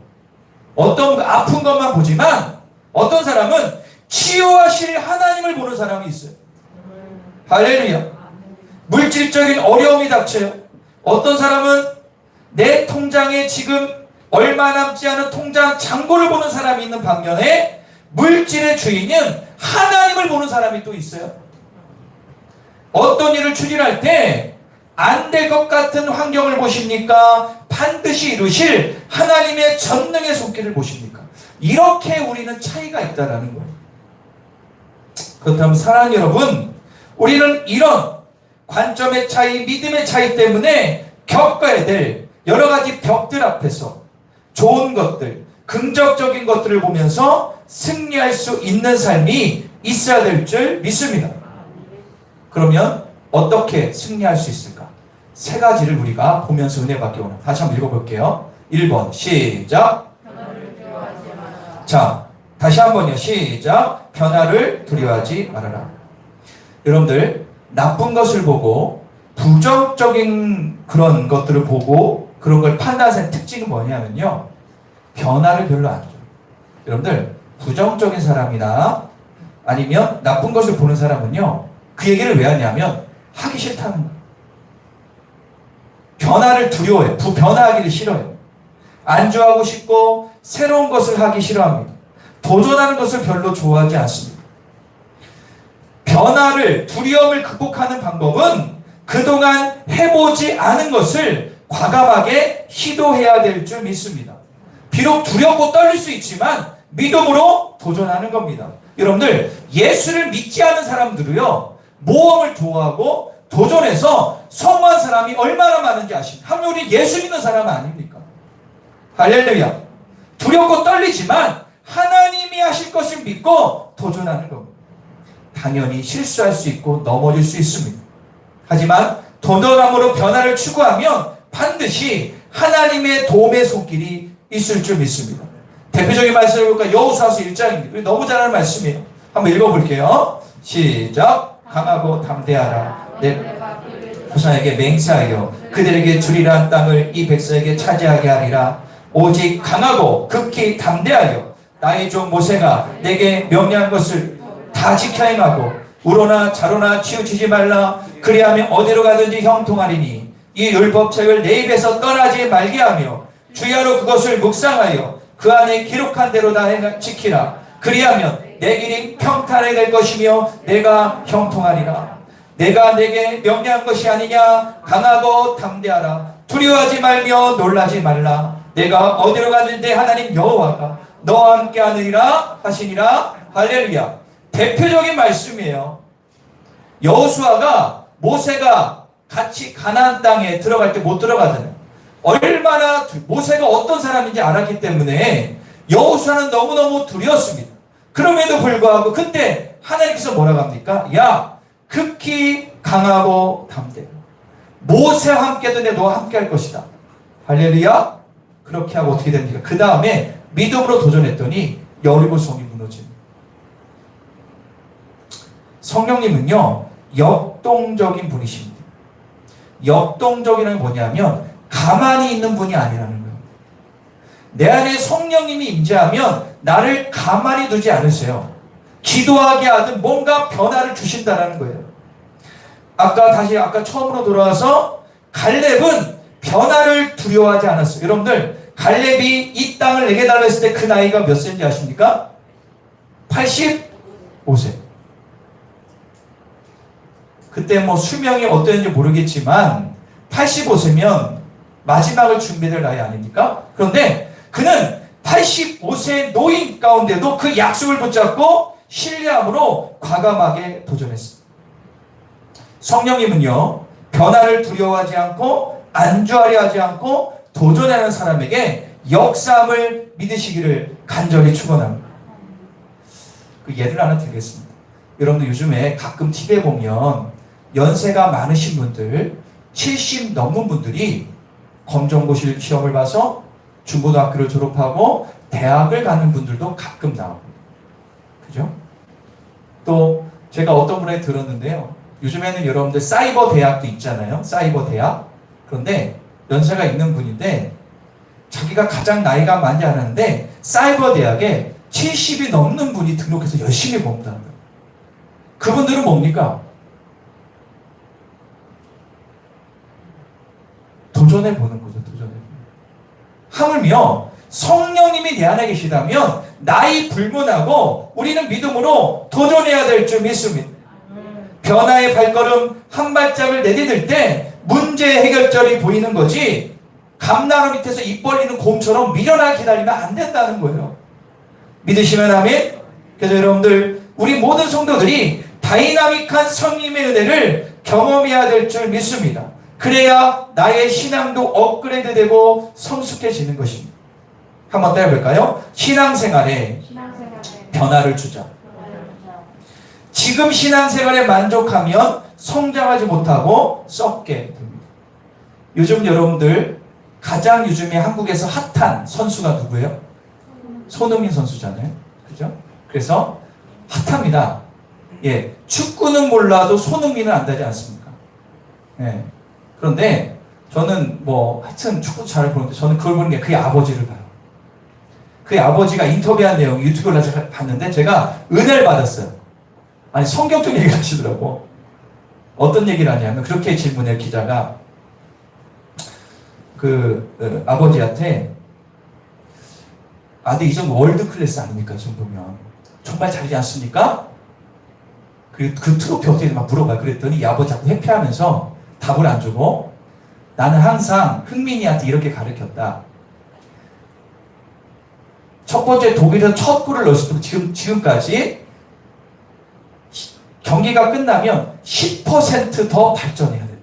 어떤 분은 아픈 것만 보지만 어떤 사람은 치유하실 하나님을 보는 사람이 있어요. 할렐루야. 물질적인 어려움이 닥쳐요. 어떤 사람은 내 통장에 지금 얼마 남지 않은 통장 잔고를 보는 사람이 있는 반면에 물질의 주인은 하나님을 보는 사람이 또 있어요. 어떤 일을 추진할 때 안 될 것 같은 환경을 보십니까? 반드시 이루실 하나님의 전능의 손길을 보십니까? 이렇게 우리는 차이가 있다는 거예요. 그렇다면 사랑하는 여러분, 우리는 이런 관점의 차이, 믿음의 차이 때문에 겪어야 될 여러 가지 벽들 앞에서 좋은 것들, 긍정적인 것들을 보면서 승리할 수 있는 삶이 있어야 될 줄 믿습니다. 그러면 어떻게 승리할 수 있을까? 세 가지를 우리가 보면서 은혜 받기 원합니다. 다시 한번 읽어볼게요. 1번 시작. 자, 다시 한번요. 시작. 변화를 두려워하지 말아라. 여러분들 나쁜 것을 보고 부정적인 그런 것들을 보고 그런 걸 판단하는 특징은 뭐냐면요, 변화를 별로 안 줘요. 여러분들 부정적인 사람이나 아니면 나쁜 것을 보는 사람은요, 그 얘기를 왜 하냐면 하기 싫다는 거예요. 변화를 두려워해요. 변화하기를 싫어해요. 안주하고 싶고 새로운 것을 하기 싫어합니다. 도전하는 것을 별로 좋아하지 않습니다. 변화를, 두려움을 극복하는 방법은 그동안 해보지 않은 것을 과감하게 시도해야 될 줄 믿습니다. 비록 두렵고 떨릴 수 있지만 믿음으로 도전하는 겁니다. 여러분들 예수를 믿지 않은 사람들은요, 모험을 좋아하고 도전해서 성공한 사람이 얼마나 많은지 아십니까? 하면 우리 예수 믿는 사람 아닙니까? 할렐루야. 두렵고 떨리지만 하나님이 하실 것을 믿고 도전하는 겁니다. 당연히 실수할 수 있고 넘어질 수 있습니다. 하지만 도전함으로 변화를 추구하면 반드시 하나님의 도움의 손길이 있을 줄 믿습니다. 대표적인 말씀을 볼까? 여호수아서 1장입니다. 우리 너무 잘 아는 말씀이에요. 한번 읽어볼게요. 시작. 강하고 담대하라. 내 후손에게 맹세하여 그들에게 주리라 땅을 이 백성에게 차지하게 하리라. 오직 강하고 극히 담대하여 나의 종 모세가 내게 명령한 것을 다 지켜 행하고 우로나 자로나 치우치지 말라. 그리하면 어디로 가든지 형통하리니 이 율법책을 내 입에서 떠나지 말게 하며 주야로 그것을 묵상하여 그 안에 기록한 대로 다 지키라. 그리하면 내 길이 평탄하게 될 것이며 내가 형통하리라. 내가 내게 명령한 것이 아니냐. 강하고 담대하라. 두려워하지 말며 놀라지 말라. 내가 어디로 가는데 하나님 여호와가 너와 함께 하느니라 하시니라. 할렐루야. 대표적인 말씀이에요. 여호수아가 모세가 같이 가나안 땅에 들어갈 때 못 들어가잖아요. 얼마나 모세가 어떤 사람인지 알았기 때문에 여호수아는 너무너무 두려웠습니다. 그럼에도 불구하고 그때 하나님께서 뭐라고 합니까? 야, 극히 강하고 담대해. 모세와 함께도 내 너와 함께 할 것이다. 할렐루야. 그렇게 하고 어떻게 됩니까? 그 다음에 믿음으로 도전했더니 여리고 성이 무너집니다. 성령님은요, 역동적인 분이십니다. 역동적이라는 게 뭐냐면 가만히 있는 분이 아니라는 거예요. 내 안에 성령님이 임재하면 나를 가만히 두지 않으세요. 기도하게 하든 뭔가 변화를 주신다는 거예요. 아까 처음으로 돌아와서 갈렙은 변화를 두려워하지 않았어요. 여러분들, 갈렙이 이 땅을 내게 달라 했을 때 그 나이가 몇 세인지 아십니까? 85세. 그때 뭐 수명이 어땠는지 모르겠지만 85세면 마지막을 준비될 나이 아닙니까? 그런데 그는 85세 노인 가운데도 그 약속을 붙잡고 신뢰함으로 과감하게 도전했습니다. 성령님은요, 변화를 두려워하지 않고 안주하려 하지 않고 도전하는 사람에게 역사함을 믿으시기를 간절히 축원합니다. 그 예를 하나 드리겠습니다. 여러분들 요즘에 가끔 TV에 보면 연세가 많으신 분들, 70 넘은 분들이 검정고시 시험을 봐서 중고등학교를 졸업하고 대학을 가는 분들도 가끔 나옵니다. 그죠? 또 제가 어떤 분에게 들었는데요. 요즘에는 여러분들 사이버 대학도 있잖아요. 사이버 대학. 그런데 연세가 있는 분인데 자기가 가장 나이가 많지 않았는데 사이버 대학에 70이 넘는 분이 등록해서 열심히 공부한다. 그분들은 뭡니까? 도전해보는 거죠. 도전해보는. 하물며 성령님이 내 안에 계시다면 나이 불문하고 우리는 믿음으로 도전해야 될 줄 믿습니다. 변화의 발걸음 한 발짝을 내디딜 때 문제 해결점이 보이는 거지, 감나무 밑에서 입 벌리는 곰처럼 미련하게 기다리면 안 된다는 거예요. 믿으시면 아멘. 그래서 여러분들, 우리 모든 성도들이 다이나믹한 성령님의 은혜를 경험해야 될 줄 믿습니다. 그래야 나의 신앙도 업그레이드되고 성숙해지는 것입니다. 한번 따라해볼까요? 신앙생활에 변화를 주자. 지금 신앙생활에 만족하면 성장하지 못하고 썩게 됩니다. 요즘 여러분들 가장 요즘에 한국에서 핫한 선수가 누구예요? 손흥민 선수잖아요. 그죠? 그래서 핫합니다. 예, 축구는 몰라도 손흥민은 안다지 않습니까? 예. 그런데 저는 뭐 하여튼 축구 잘 보는데 저는 그걸 보는 게 그의 아버지를 봐요. 그의 아버지가 인터뷰한 내용 유튜브를 봤는데 제가 은혜를 받았어요. 아니, 성경적 얘기를 하시더라고. 어떤 얘기를 하냐면 그렇게 질문해요. 기자가 아버지한테 아들 이 정도 월드 클래스 아닙니까? 이 정도면 정말 잘하지 않습니까? 그 트로피 어떻게 막 물어봐요. 그랬더니 이 아버지 자꾸 회피하면서 답을 안 주고, 나는 항상 흥민이한테 이렇게 가르쳤다. 첫 번째 독일에서 첫 골을 넣었을 때 지금까지 경기가 끝나면 10% 더 발전해야 된다.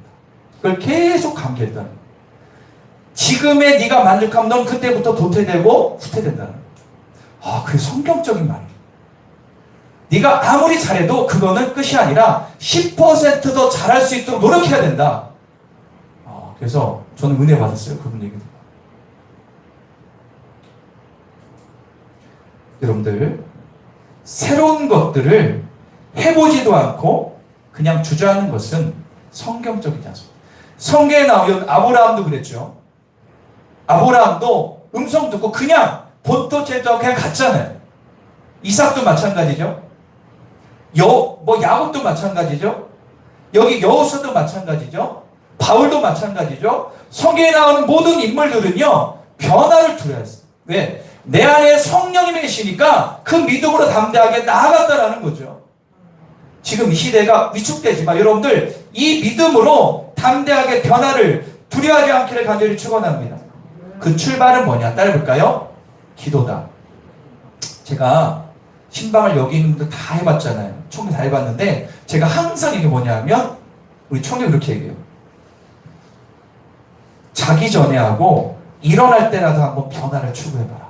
그걸 계속 강조했다는 거예요. 지금의 네가 만족하면 넌 그때부터 도태되고 후퇴된다는 거예요. 아, 그게 성경적인 말이에요. 네가 아무리 잘해도 그거는 끝이 아니라 10% 더 잘할 수 있도록 노력해야 된다. 그래서 저는 은혜 받았어요. 그분 얘기 듣고. 여러분들, 새로운 것들을 해보지도 않고 그냥 주저하는 것은 성경적이지 않습니다. 성경에 나오면 아브라함도 그랬죠. 아브라함도 음성 듣고 그냥 본토 제도하고 그냥 갔잖아요. 이삭도 마찬가지죠. 야곱도 마찬가지죠. 여기 여호수아도 마찬가지죠. 바울도 마찬가지죠. 성경에 나오는 모든 인물들은요, 변화를 두려워했어요. 왜? 내 안에 성령님이 계시니까 그 믿음으로 담대하게 나아갔다라는 거죠. 지금 이 시대가 위축되지만 여러분들, 이 믿음으로 담대하게 변화를 두려워하지 않기를 간절히 축원합니다. 그 출발은 뭐냐? 따라해볼까요? 기도다. 제가 신방을 여기 있는 분들 다 해봤잖아요. 총회 다 해봤는데 제가 항상 이게 뭐냐면 우리 총회 그렇게 얘기해요. 자기 전에 하고 일어날 때라도 한번 변화를 추구해봐라.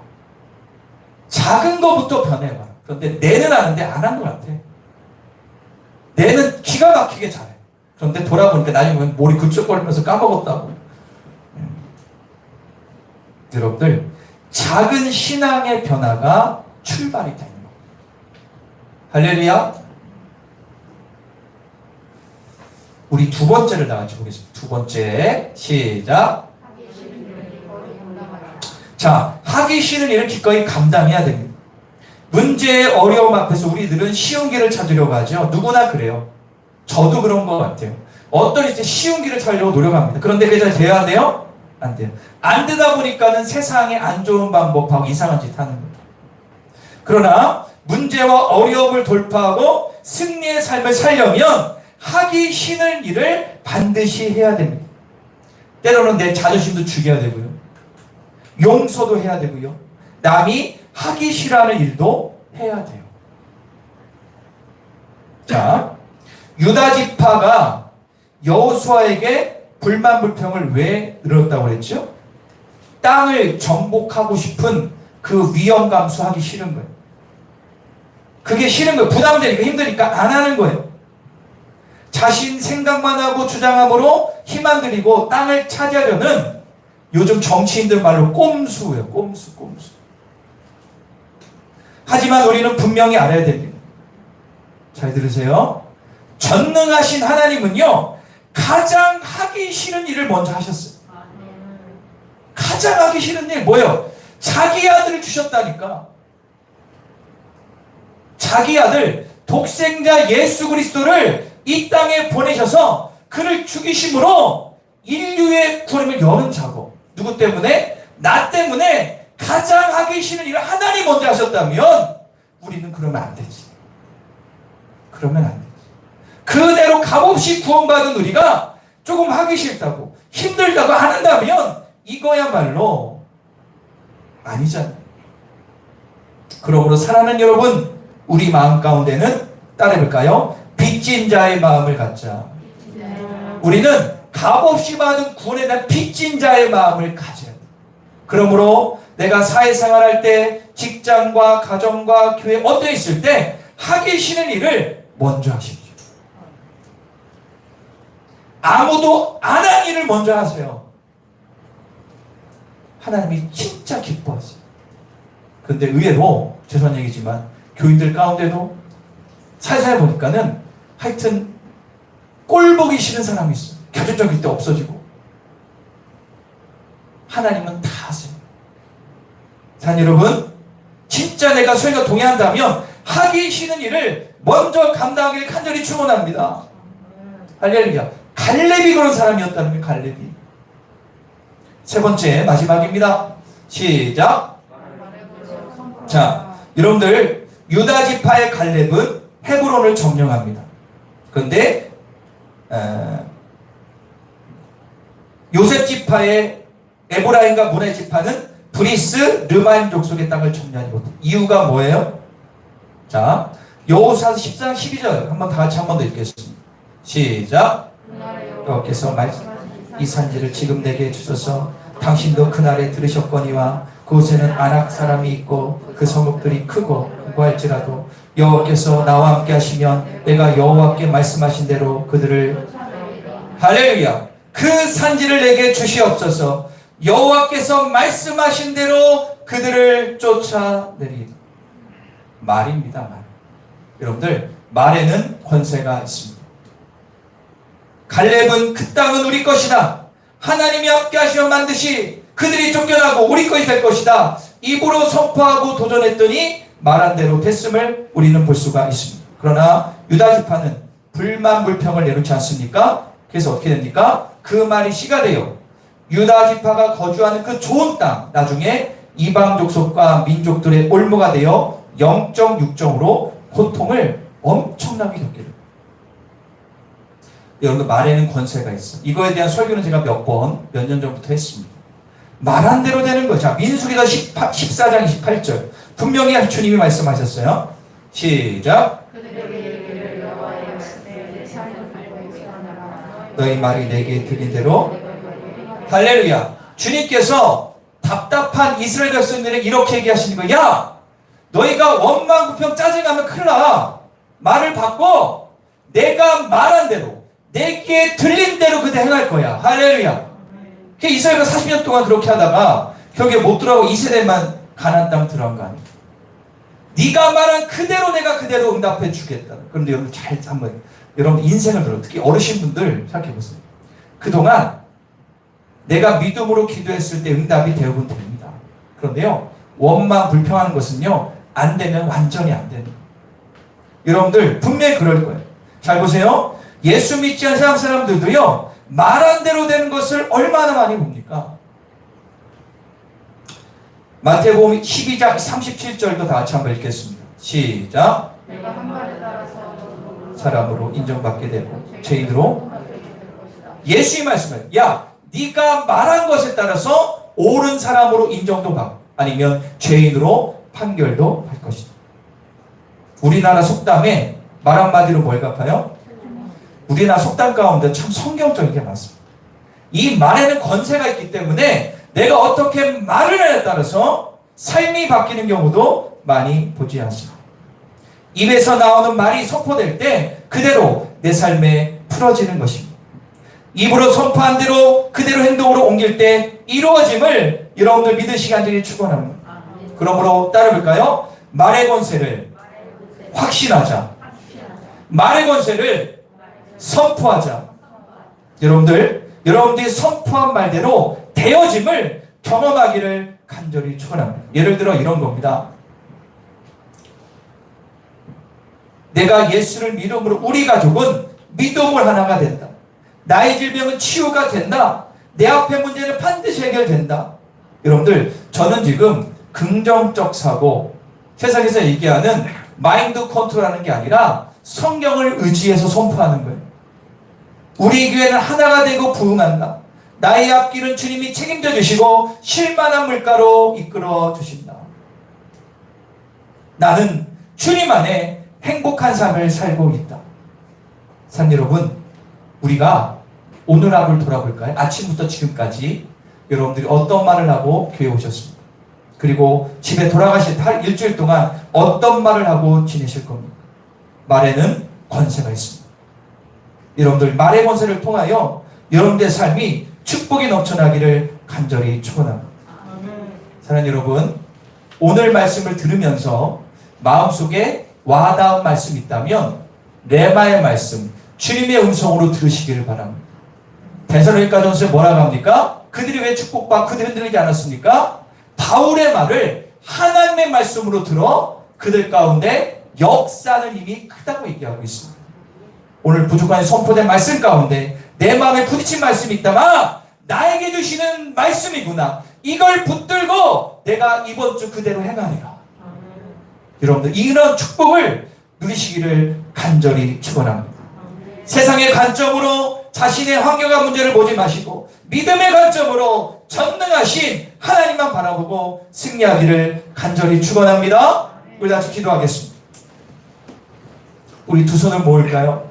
작은 거부터 변해봐라. 그런데 뇌는 아는데 안 한 것 같아. 뇌는 기가 막히게 잘해. 그런데 돌아보니까 나중에 보면 머리 긁적거리면서 까먹었다고. 여러분들, 작은 신앙의 변화가 출발이 되는 거예요. 할렐루야. 우리 두 번째를 다 같이 보겠습니다. 두 번째, 시작. 자, 하기 싫은 일을 기꺼이 감당해야 됩니다. 문제의 어려움 앞에서 우리들은 쉬운 길을 찾으려고 하죠. 누구나 그래요. 저도 그런 것 같아요. 어떤 이제 쉬운 길을 찾으려고 노력합니다. 그런데 그게 잘 돼야 돼요? 안 돼요. 안 되다 보니까는 세상에 안 좋은 방법하고 이상한 짓 하는 거예요. 그러나 문제와 어려움을 돌파하고 승리의 삶을 살려면 하기 싫은 일을 반드시 해야 됩니다. 때로는 내 자존심도 죽여야 되고요. 용서도 해야 되고요. 남이 하기 싫어하는 일도 해야 돼요. 자, 유다 지파가 여호수아에게 불만 불평을 왜 늘었다고 그랬죠? 땅을 정복하고 싶은 그 위험 감수하기 싫은 거예요. 그게 싫은 거예요. 부담되니까 힘드니까 안 하는 거예요. 자신 생각만 하고 주장함으로 힘 안 들이고 땅을 차지하려는 요즘 정치인들 말로 꼼수예요. 꼼수. 하지만 우리는 분명히 알아야 됩니다. 잘 들으세요. 전능하신 하나님은요, 가장 하기 싫은 일을 먼저 하셨어요. 가장 하기 싫은 일 뭐예요? 자기 아들을 주셨다니까. 자기 아들 독생자 예수 그리스도를 이 땅에 보내셔서 그를 죽이심으로 인류의 구원을 여는 작업. 누구 때문에? 나 때문에 가장 하기 싫은 일을 하나님 먼저 하셨다면 우리는 그러면 안 되지. 그러면 안 되지. 그대로 값없이 구원받은 우리가 조금 하기 싫다고 힘들다고 안 한다면 이거야말로 아니잖아요. 그러므로 사랑하는 여러분, 우리 마음 가운데는 따라해볼까요? 빚진 자의 마음을 갖자. 우리는 값없이 받은 구원에 대한 빚진 자의 마음을 가져야 돼. 그러므로 내가 사회생활할 때 직장과 가정과 교회 어디에 있을 때 하기 싫은 일을 먼저 하십시오. 아무도 안 한 일을 먼저 하세요. 하나님이 진짜 기뻐하세요. 그런데 의외로 죄송한 얘기지만 교인들 가운데도 살살 보니까는 하여튼 꼴 보기 싫은 사람이 있어요. 교제적일 때 없어지고. 하나님은 다 하세요. 자, 여러분, 진짜 내가 설교 동의한다면 하기 싫은 일을 먼저 감당하기를 간절히 축원합니다. 할렐루야. 갈렙이 그런 사람이었다는 거예요. 갈렙이. 세 번째, 마지막입니다. 시작. 자, 여러분들, 유다 지파의 갈렙은 헤브론을 점령합니다. 그런데 요셉 지파의 에브라임과 문의 지파는 브리스 르마임 족속의 땅을 점령하지 못합니다. 이유가 뭐예요? 자, 여호수아서 14장 12절 한번 다 같이 한 번 더 읽겠습니다. 시작. 여호와께서 말씀 이 산지를 지금 내게 주소서. 당신도 그날에 들으셨거니와 그곳에는 아낙 사람이 있고 그 성읍들이 크고 공고할지라도 여호와께서 나와 함께 하시면 내가 여호와께 말씀하신 대로 그들을 할렐루야. 그 산지를 내게 주시옵소서. 여호와께서 말씀하신 대로 그들을 쫓아내리. 말입니다. 말. 여러분들, 말에는 권세가 있습니다. 갈렙은 그 땅은 우리 것이다. 하나님이 함께 하시면 반드시 그들이 쫓겨나고 우리 것이 될 것이다. 입으로 선포하고 도전했더니 말한 대로 됐음을 우리는 볼 수가 있습니다. 그러나 유다 지파는 불만 불평을 내놓지 않습니까? 그래서 어떻게 됩니까? 그 말이 씨가 돼요. 유다 지파가 거주하는 그 좋은 땅, 나중에 이방 족속과 민족들의 올무가 되어 영적 육적으로 고통을 엄청나게 겪게 됩니다. 여러분, 말에는 권세가 있어. 이거에 대한 설교는 제가 몇 년 전부터 했습니다. 말한 대로 되는 거죠. 자, 민수기서 14장 28절 분명히 주님이 말씀하셨어요. 시작. 너희 말이 내게 들린 대로. 할렐루야. 주님께서 답답한 이스라엘 백성들에게 이렇게 얘기하시는 거예요. 야, 너희가 원망, 불평, 짜증하면 큰일 나. 말을 바꿔. 내가 말한 대로, 내 귀에 들린 대로 그대 행할 거야. 할렐루야. 이스라엘가 40년 동안 그렇게 하다가 결국에 못 들어가고 2세대만 가나안 땅 들어간 거 아니야. 네가 말한 그대로 내가 그대로 응답해 주겠다. 그런데 여러분 잘 한번 여러분 인생을 들어, 특히 어르신분들 생각해 보세요. 그동안 내가 믿음으로 기도했을 때 응답이 대부분 됩니다. 그런데요, 원망 불평하는 것은요, 안 되면 완전히 안 되는 거예요. 여러분들 분명히 그럴 거예요. 잘 보세요. 예수 믿지 않는 세상 사람들도요, 말한 대로 되는 것을 얼마나 많이 봅니까? 마태복음 12장 37절도 다 같이 한번 읽겠습니다. 시작. 내가 한 말에 따라서 사람으로 인정받게 되고 죄인으로. 예수의 말씀은, 야, 네가 말한 것에 따라서 옳은 사람으로 인정도 받고 아니면 죄인으로 판결도 할 것이다. 우리나라 속담에 말 한마디로 뭘 같아요? 우리나라 속담 가운데 참 성경적인 게 많습니다. 이 말에는 권세가 있기 때문에 내가 어떻게 말을 하냐에 따라서 삶이 바뀌는 경우도 많이 보지 않습니다. 입에서 나오는 말이 선포될 때 그대로 내 삶에 풀어지는 것입니다. 입으로 선포한 대로 그대로 행동으로 옮길 때 이루어짐을 여러분들 믿으시기 간절히 축원합니다. 그러므로 따라볼까요? 말의 권세를 확신하자. 말의 권세를 선포하자. 여러분들이 선포한 말대로 되어짐을 경험하기를 간절히 축원합니다. 예를 들어 이런 겁니다. 내가 예수를 믿음으로 우리 가족은 믿음을 하나가 된다. 나의 질병은 치유가 된다. 내 앞의 문제는 반드시 해결된다. 여러분들, 저는 지금 긍정적 사고, 세상에서 얘기하는 마인드 컨트롤하는 게 아니라 성경을 의지해서 선포하는 거예요. 우리 교회는 하나가 되고 부흥한다. 나의 앞길은 주님이 책임져 주시고 실만한 물가로 이끌어 주신다. 나는 주님 안에 행복한 삶을 살고 있다. 산 여러분, 우리가 오늘 하루를 돌아볼까요? 아침부터 지금까지 여러분들이 어떤 말을 하고 교회에 오셨습니까? 그리고 집에 돌아가실 때 일주일 동안 어떤 말을 하고 지내실 겁니까? 말에는 권세가 있습니다. 여러분들, 말의 권세를 통하여 여러분들의 삶이 축복이 넘쳐나기를 간절히 축원합니다. 사랑하는 여러분, 오늘 말씀을 들으면서 마음속에 와닿은 말씀이 있다면 레마의 말씀, 주님의 음성으로 들으시기를 바랍니다. 데살로니가전서에 뭐라고 합니까? 그들이 왜 축복받고 그들이 흔들리지 않았습니까? 바울의 말을 하나님의 말씀으로 들어 그들 가운데 역사는 이미 크다고 얘기하고 있습니다. 오늘 부족한 선포된 말씀 가운데 내 마음에 부딪힌 말씀이 있다면 나에게 주시는 말씀이구나. 이걸 붙들고 내가 이번 주 그대로 행하리라. 여러분들, 이런 축복을 누리시기를 간절히 축원합니다. 세상의 관점으로 자신의 환경과 문제를 보지 마시고 믿음의 관점으로 전능하신 하나님만 바라보고 승리하기를 간절히 축원합니다. 우리 같이 기도하겠습니다. 우리 두 손을 모을까요?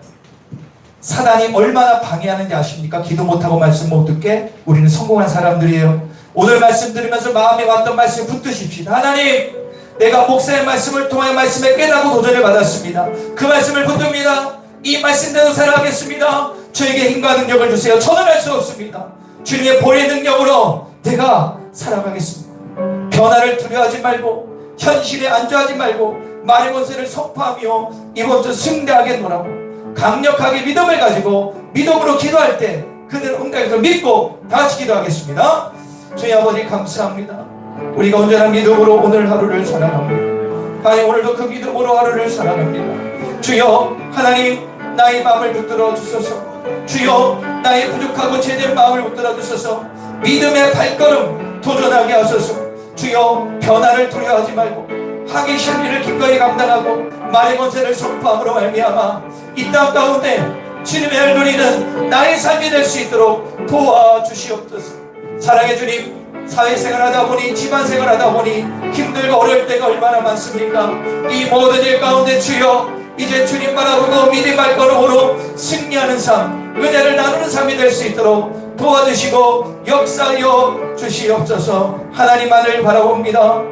사단이 얼마나 방해하는지 아십니까? 기도 못하고 말씀 못 듣게. 우리는 성공한 사람들이에요. 오늘 말씀 들으면서 마음에 왔던 말씀 붙드십시다. 하나님, 내가 목사의 말씀을 통하여 말씀에 깨닫고 도전을 받았습니다. 그 말씀을 붙듭니다. 이 말씀대로 살아가겠습니다. 저에게 힘과 능력을 주세요. 저는 할 수 없습니다. 주님의 보혈의 능력으로 내가 살아가겠습니다. 변화를 두려워하지 말고 현실에 안주하지 말고 말의 권세를 선포하며 이번 주 승리하겠노라고 강력하게 믿음을 가지고 믿음으로 기도할 때 그들을 응답해서 믿고 다 같이 기도하겠습니다. 주님 아버지, 감사합니다. 우리가 온전한 믿음으로 오늘 하루를 살아갑니다. 하나님, 오늘도 그 믿음으로 하루를 살아갑니다. 주여, 하나님, 나의 마음을 붙들어 주소서. 주여, 나의 부족하고 죄된 마음을 붙들어 주소서. 믿음의 발걸음 도전하게 하소서. 주여, 변화를 두려워하지 말고 하기 싫은 일을 기꺼이 감당하고 말의 권세를 선포함으로 말미암아 이 땅 가운데 주님의 을 누리는 나의 삶이 될 수 있도록 도와주시옵소서. 사랑의 주님, 사회생활 하다 보니 집안생활 하다 보니 힘들고 어려울 때가 얼마나 많습니까? 이 모든 일 가운데 주여, 이제 주님 바라보고 믿음 발걸음으로 승리하는 삶, 은혜를 나누는 삶이 될 수 있도록 도와주시고 역사하여 주시옵소서. 하나님만을 바라봅니다.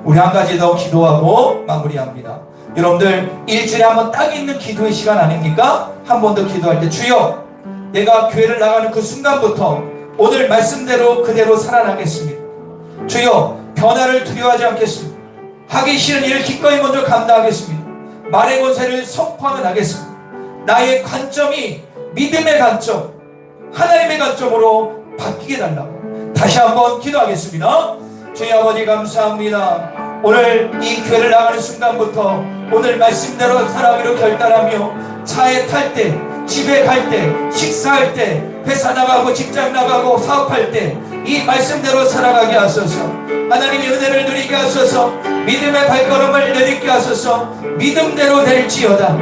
우리 한 가지 더 기도하고 마무리합니다. 여러분들 일주일에 한 번 딱 있는 기도의 시간 아닙니까? 한 번 더 기도할 때 주여 내가 교회를 나가는 그 순간부터 오늘 말씀대로 그대로 살아나겠습니다. 주여 변화를 두려워하지 않겠습니다. 하기 싫은 일을 기꺼이 먼저 감당하겠습니다. 말의 권세를 선포하겠습니다. 나의 관점이 믿음의 관점, 하나님의 관점으로 바뀌게 달라고 다시 한번 기도하겠습니다. 주여 아버지 감사합니다. 오늘 이 교회를 나가는 순간부터 오늘 말씀대로 살아가기로 결단하며 차에 탈 때, 집에 갈 때, 식사할 때, 회사 나가고 직장 나가고 사업할 때 이 말씀대로 살아가게 하소서. 하나님의 은혜를 누리게 하소서. 믿음의 발걸음을 내딛게 하소서. 믿음대로 될지어다,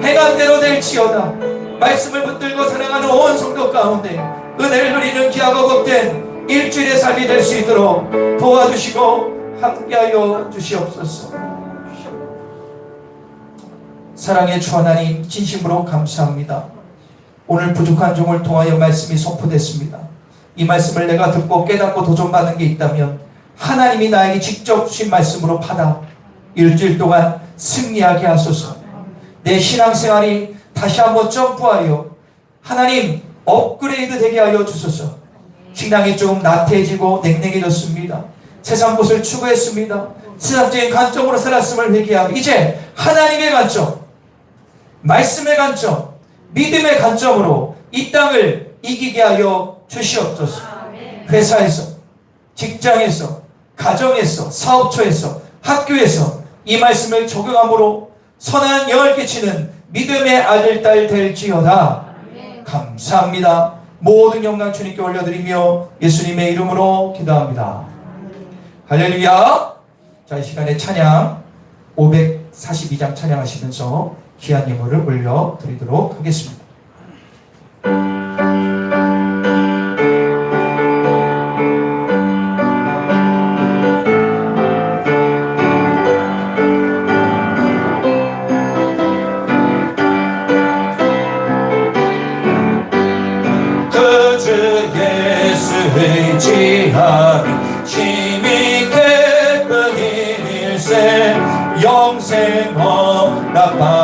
행함대로 될지어다. 말씀을 붙들고 살아가는 온 성도 가운데 은혜를 누리는 귀하고 복된 일주일의 삶이 될 수 있도록 도와주시고 함께하여 주시옵소서. 사랑의 주 하나님 진심으로 감사합니다. 오늘 부족한 종을 통하여 말씀이 선포됐습니다. 이 말씀을 내가 듣고 깨닫고 도전받는 게 있다면 하나님이 나에게 직접 주신 말씀으로 받아 일주일 동안 승리하게 하소서. 내 신앙생활이 다시 한번 점프하여 하나님 업그레이드 되게 하여 주소서. 신앙이 좀 나태해지고 냉랭해졌습니다. 세상 것을 추구했습니다. 세상적인 관점으로 살았음을 회개하고 이제 하나님의 관점, 말씀의 관점, 믿음의 관점으로 이 땅을 이기게 하여 주시옵소서. 회사에서, 직장에서, 가정에서, 사업처에서, 학교에서 이 말씀을 적용함으로 선한 영을 끼치는 믿음의 아들, 딸 될지어다. 감사합니다. 모든 영광 주님께 올려드리며 예수님의 이름으로 기도합니다. 할렐루야. 자, 이 시간에 찬양 542장 찬양하시면서 귀한 예물을 올려드리도록 하겠습니다. 의지하니 심히 기쁜 일세 영생 허락받았으니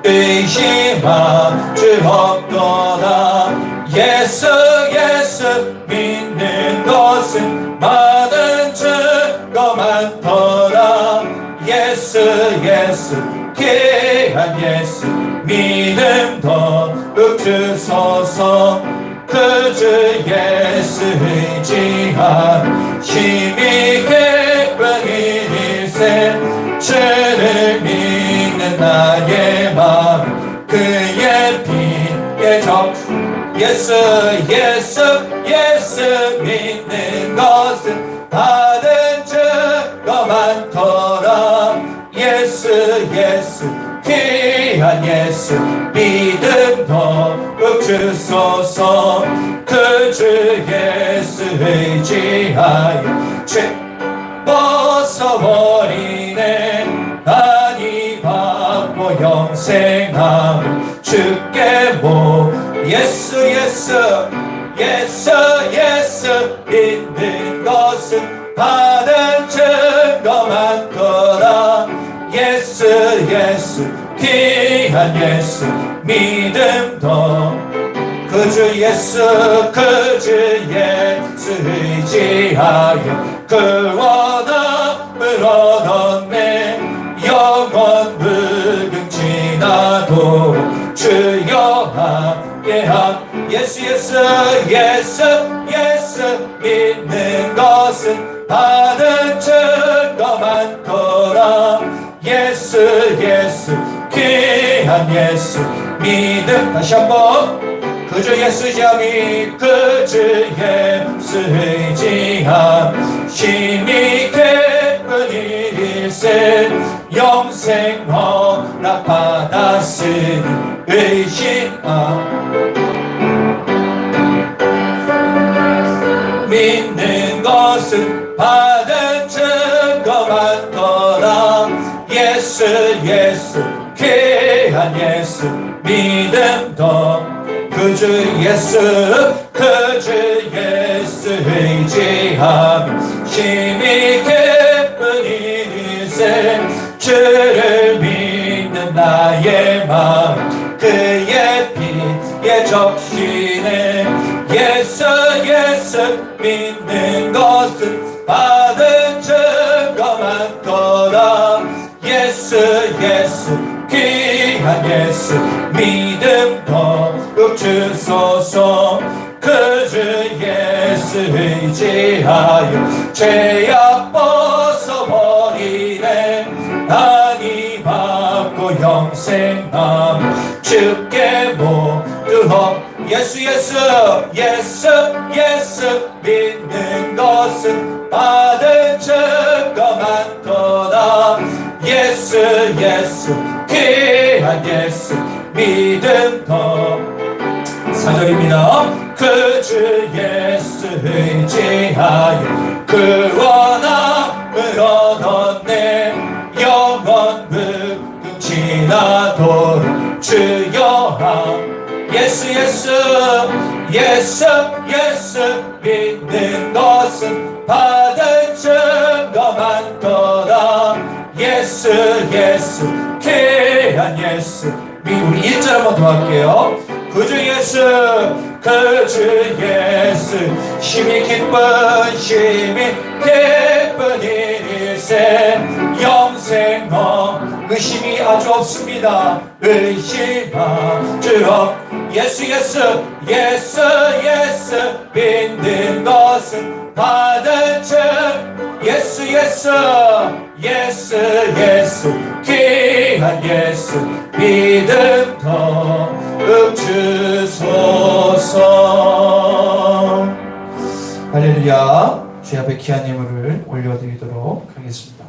의심할 줄 없도다. 예수 예수 믿는 것은 많은 증거 많더라. 예수 예수 귀한 예수 믿음 더욱 주소서. 그 주 예수 의지한 심히 기쁜 일세 주를 믿는 나의 마음 그의 피에 적시 예수 예수 예수 믿는 것은 받은 증거 많더라. 예수 예수 귀한 예수 믿음 더욱 주소서. 그 주 예수 의지하여 죄 벗어버리네. 아니 받고 영생함을 주께 모 예수 예수 예수 예수 믿는 것은 받은 증거 많더라. 예수 예수 귀한 예수 믿음 더 그 주 예수 그 주 예수 의지하여 그 원함을 얻었네. 영원 무궁지나도 주여 함께함. 예수 예수 예수 예수 믿는 것은 받은 증거 많더라. 예수 예수 귀한 예수 믿음. 다시 한번 그 주 예수 의지함이 그 주 예수 의지함 심히 기쁜 일세 영생 허락받았으니 의심함. 믿는 것은 받은 증거 많더라. 예수 예수 귀한 예수 믿음 더 그 주 예수 그 주 예수 의지하며 심히 역시네 예수 예수 믿는 것은 받은 증거만 거라 예수 예수 귀한 예수 믿음 더욱 주소서 그 주 예수 의지하여 죄악 벗어버리네 하니 받고 영생 남 주께 모두 예수 예수 예수 예수 믿는 것은 받은 증거만 거다 예수 예수 귀한 예수 믿음 더 4절입니다. 그 주 예수 의지하여 그 원함을 얻었네 영원 무궁지나도록 주여함 예수 예수 예수 예수 믿는 것은 받은 증거만 거다 예수 예수 귀한 예수 우리 1절 한번 더 할게요. 그 주 예수 그 주 예수 심히 기쁜 일일세 영생 의심이 아주 없습니다. 의심하주어 예수 예수 예수 예수 믿는 것은 받은 증 예수 예수 예수 예수 귀한 예수 믿음 더욱 주소서. 할렐루야. 주 앞에 귀한 예물을 올려드리도록 하겠습니다.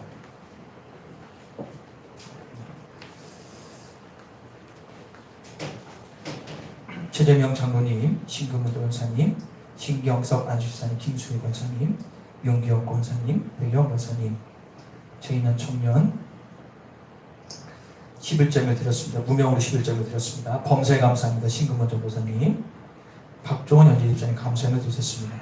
최재명 장로님, 신금은 권사님, 신경석 안주사님, 김수희 권사님, 용기영 권사님, 배경 권사님, 저희는 청년 11점을 드렸습니다. 무명으로 11점을 드렸습니다. 범사에 감사합니다. 신금은 전도사님, 박종원 연재집사님 감사함을 드렸습니다.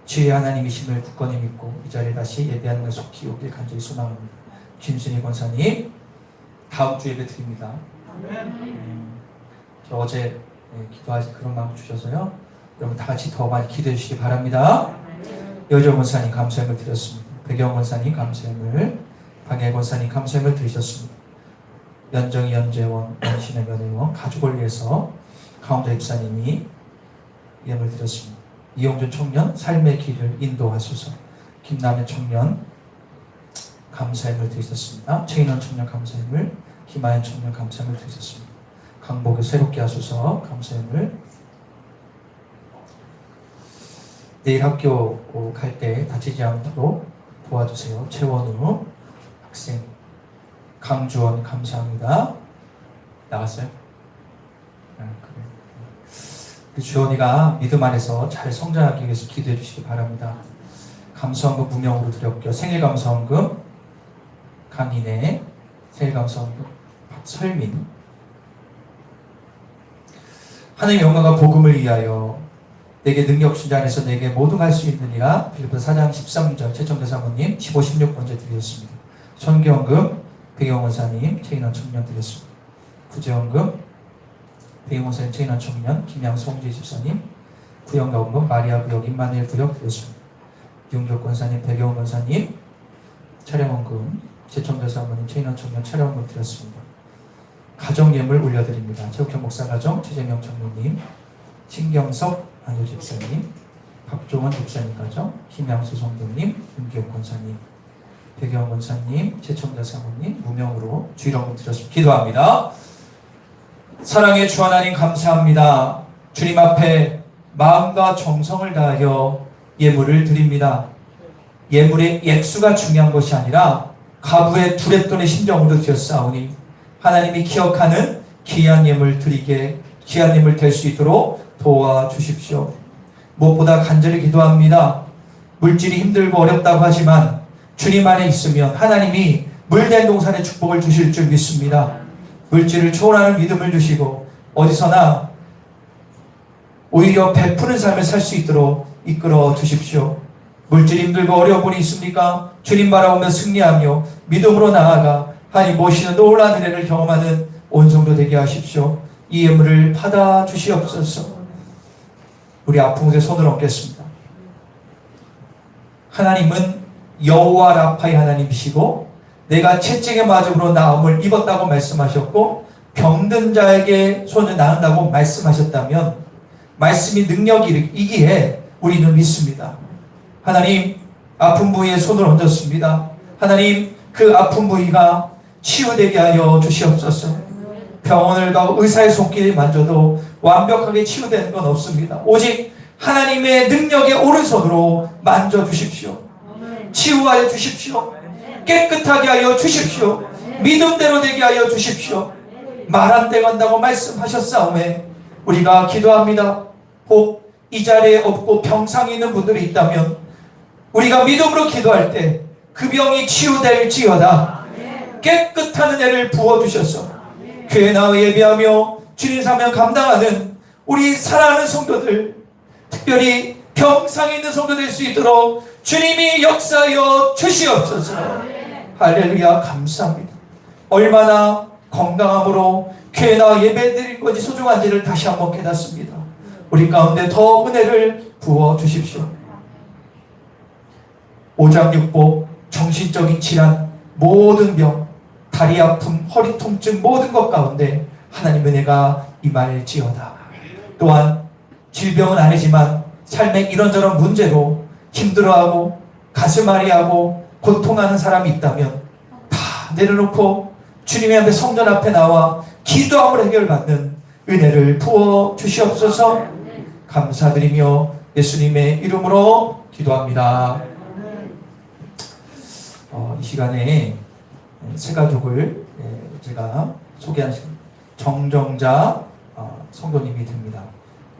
주의 하나님이심을 굳건히 믿고 이 자리에 다시 예배하는 날 속히 오길 간절히 소망합니다. 김순희 권사님, 다음 주 예배 드립니다. 저 어제 기도하시 그런 마음 주셔서요. 여러분 다 같이 더 많이 기도해 주시기 바랍니다. 여정 권사님 감사함을 드렸습니다. 배경 권사님 감사함을, 방해 권사님 감사함을 드리셨습니다. 연정이 연재원, 연신의 연회원, 가족을 위해서 가운데 집사님이 예물 드렸습니다. 이용준 청년 삶의 길을 인도하소서. 김남현 청년 감사함을 드리셨습니다. 최인원 청년 감사함을, 김하연 청년 감사함을 드리셨습니다. 강복을 새롭게 하소서 감사함을. 내일 학교 갈 때 다치지 않도록 도와주세요. 최원우 학생, 강주원 감사합니다. 나갔어요? 그래. 주원이가 믿음 안에서 잘 성장하기 위해서 기도해 주시기 바랍니다. 감사원금 무명으로 드렸고요. 생일 감사원금 강인혜, 생일 감사원금 박설민. 하나님의 영광과 복음을 위하여 내게 능력 주자 안에서 내게 모든 할 수 있느니라. 빌립보서 4장 13절 최청대 사모님 15, 16번째 드렸습니다. 선교원금 배경원사님 최인원 청년 드렸습니다. 구제원금 배경원사님 최인원 청년 김양수 홍재 집사님, 구역원금 마리아 구역 임마누엘 구역 드렸습니다. 윤교권사님 배경원사님 차량원금 최청대 사모님 최인원 청년 차량원금 드렸습니다. 가정예물 올려드립니다. 최욱현 목사 가정 최재명 장로님, 신경석 안효 집사님, 박종원 집사님 가정, 김양수 성도님, 윤기용 권사님, 배경 권사님, 최청자 사모님 무명으로 주일원금 드렸습니다. 기도합니다. 사랑의 주 하나님 감사합니다. 주님 앞에 마음과 정성을 다하여 예물을 드립니다. 예물의 액수가 중요한 것이 아니라 가부의 두렵돈의 심정으로 드렸사오니 하나님이 기억하는 귀한 예물 드리게, 귀한 예물 될 수 있도록 도와주십시오. 무엇보다 간절히 기도합니다. 물질이 힘들고 어렵다고 하지만 주님 안에 있으면 하나님이 물된 동산의 축복을 주실 줄 믿습니다. 물질을 초월하는 믿음을 주시고 어디서나 오히려 베푸는 삶을 살 수 있도록 이끌어 주십시오. 물질이 힘들고 어려운 분이 있습니까? 주님 바라보며 승리하며 믿음으로 나아가 하나님 모시는 놀라운 은혜를 경험하는 온 성도 되게 하십시오. 이 예물을 받아 주시옵소서. 우리 아픈 곳에 손을 얹겠습니다. 하나님은 여호와 라파의 하나님이시고 내가 채찍의 맞음으로 나음을 입었다고 말씀하셨고 병든 자에게 손을 나은다고 말씀하셨다면 말씀이 능력이기에 우리는 믿습니다. 하나님, 아픈 부위에 손을 얹었습니다. 하나님, 그 아픈 부위가 치유되게 하여 주시옵소서. 병원을 가고 의사의 손길을 만져도 완벽하게 치유되는 건 없습니다. 오직 하나님의 능력의 오른손으로 만져주십시오. 치유하여 주십시오. 깨끗하게 하여 주십시오. 믿음대로 되게 하여 주십시오. 말 안 돼간다고 말씀하셨사오매 우리가 기도합니다. 혹 이 자리에 없고 병상에 있는 분들이 있다면 우리가 믿음으로 기도할 때 그 병이 치유될지어다. 깨끗한 은혜를 부어주셔서 교회 나와 예배하며 주님 사명 감당하는 우리 사랑하는 성도들, 특별히 병상에 있는 성도 될 수 있도록 주님이 역사하여 주시옵소서. 할렐루야. 감사합니다. 얼마나 건강함으로 교회 나와 예배드린 것이 소중한지를 다시 한번 깨닫습니다. 우리 가운데 더 은혜를 부어 주십시오. 오장육부, 정신적인 질환, 모든 병, 다리 아픔, 허리 통증 모든 것 가운데 하나님 은혜가 임할지어다. 또한 질병은 아니지만 삶의 이런저런 문제로 힘들어하고 가슴앓이하고 고통하는 사람이 있다면 다 내려놓고 주님의 앞에 성전 앞에 나와 기도함으로 해결받는 은혜를 부어 주시옵소서. 감사드리며 예수님의 이름으로 기도합니다. 이 시간에 세 가족을 제가 소개한 정정자 성도님이 됩니다.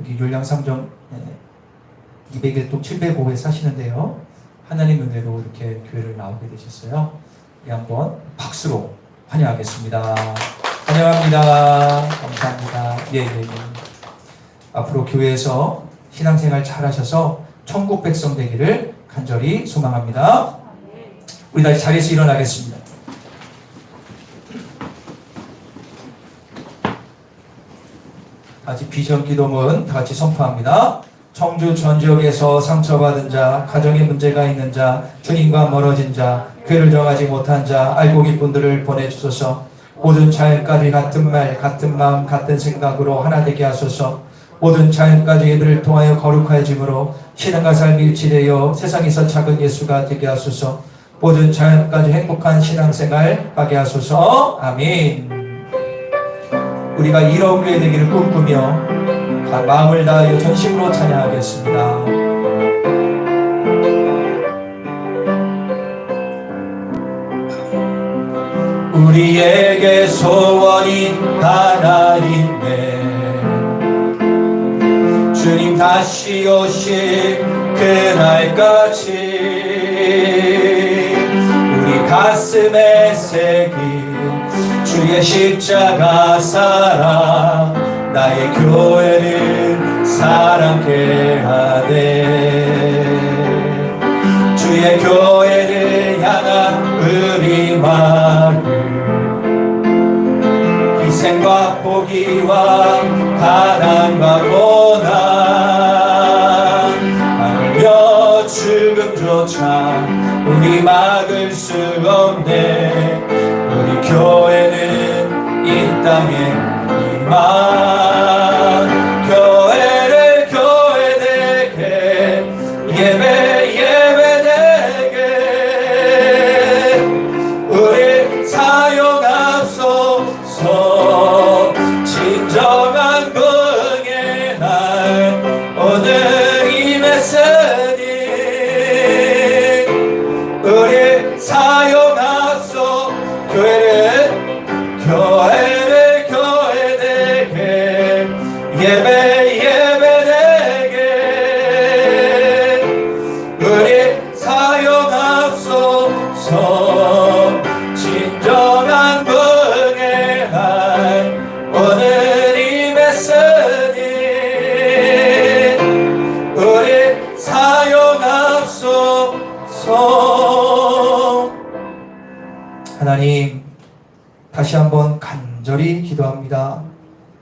여기 율량삼정 201동 705에 사시는데요. 하나님 은혜로 이렇게 교회를 나오게 되셨어요. 한번 박수로 환영하겠습니다. 환영합니다. 감사합니다. 예. 앞으로 교회에서 신앙생활 잘 하셔서 천국 백성 되기를 간절히 소망합니다. 우리 다시 자리에서 일어나겠습니다. 다시 비전 기도문 다 같이 선포합니다. 청주 전 지역에서 상처받은 자, 가정에 문제가 있는 자, 주님과 멀어진 자, 교회를 정하지 못한 자, 알고 계신 분들을 보내주소서. 모든 자연까지 같은 말, 같은 마음, 같은 생각으로 하나 되게 하소서. 모든 자연까지 예배를 통하여 거룩하여짐으로 신앙과 삶이 일치되어 세상에서 작은 예수가 되게 하소서. 모든 자연까지 행복한 신앙생활 하게 하소서. 아멘. 우리가 이로운 교회 되기를 꿈꾸며 마음을 다하여 전심으로 찬양하겠습니다. 우리에게 소원이 하나 있네. 주님 다시 오실 그날까지 우리 가슴에 새긴 주의 십자가 사랑, 나의 교회를 사랑케 하네. 주의 교회를 향한 우리 마음, 희생과 포기와 가난과 고난, 하물며 죽음조차 우리 막을 수 없네. 우리 교회는 이 땅에 이만 교회를 교회되게 예배되게 우리 사역 앞서서 진정한 긍휼의 날 오늘 임했으니 우리 사역 앞서 교회를 교회되게 예배되게 우리 사역 앞서서 진정한 긍휼의 날 오늘 임했으니 우리 사역 앞서서. 하나님, 다시 한번 간절히 기도합니다.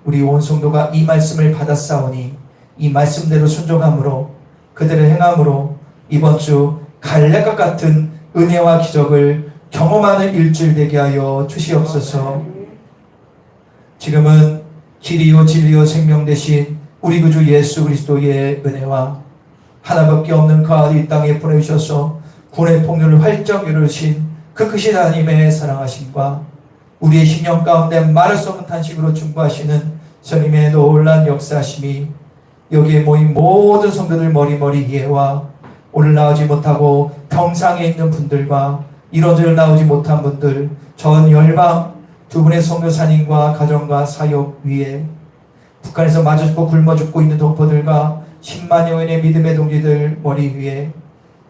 우리 온 성도가 이 말씀을 받았사오니 이 말씀대로 순종함으로 그들의 행함으로 이번 주 갈렙과 같은 은혜와 기적을 경험하는 일주일 되게 하여 주시옵소서. 지금은 길이요 진리요 생명 되신 우리 구주 예수 그리스도의 은혜와 하나밖에 없는 그 아들 이 땅에 보내주셔서 군의 폭로를 활짝 이루신 그 크신 하나님의 사랑하심과 우리의 심령 가운데 말할 수 없는 탄식으로 충고하시는 주님의 놀라운 역사하심이 여기에 모인 모든 성도들 머리머리 이해와 오늘 나오지 못하고 평상에 있는 분들과 이런저런 나오지 못한 분들 전 열방 두 분의 선교사님과 가정과 사역 위에 북한에서 맞아 죽고 굶어 죽고 있는 동포들과 10만여 명의 믿음의 동지들 머리 위에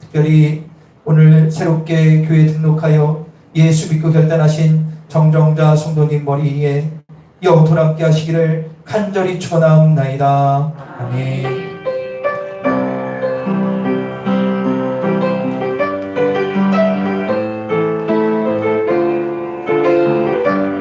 특별히 오늘 새롭게 교회에 등록하여 예수 믿고 결단하신 정정자 성도님 머리 위에 영토 함께 하시기를 간절히 축원하옵나이다. 아멘.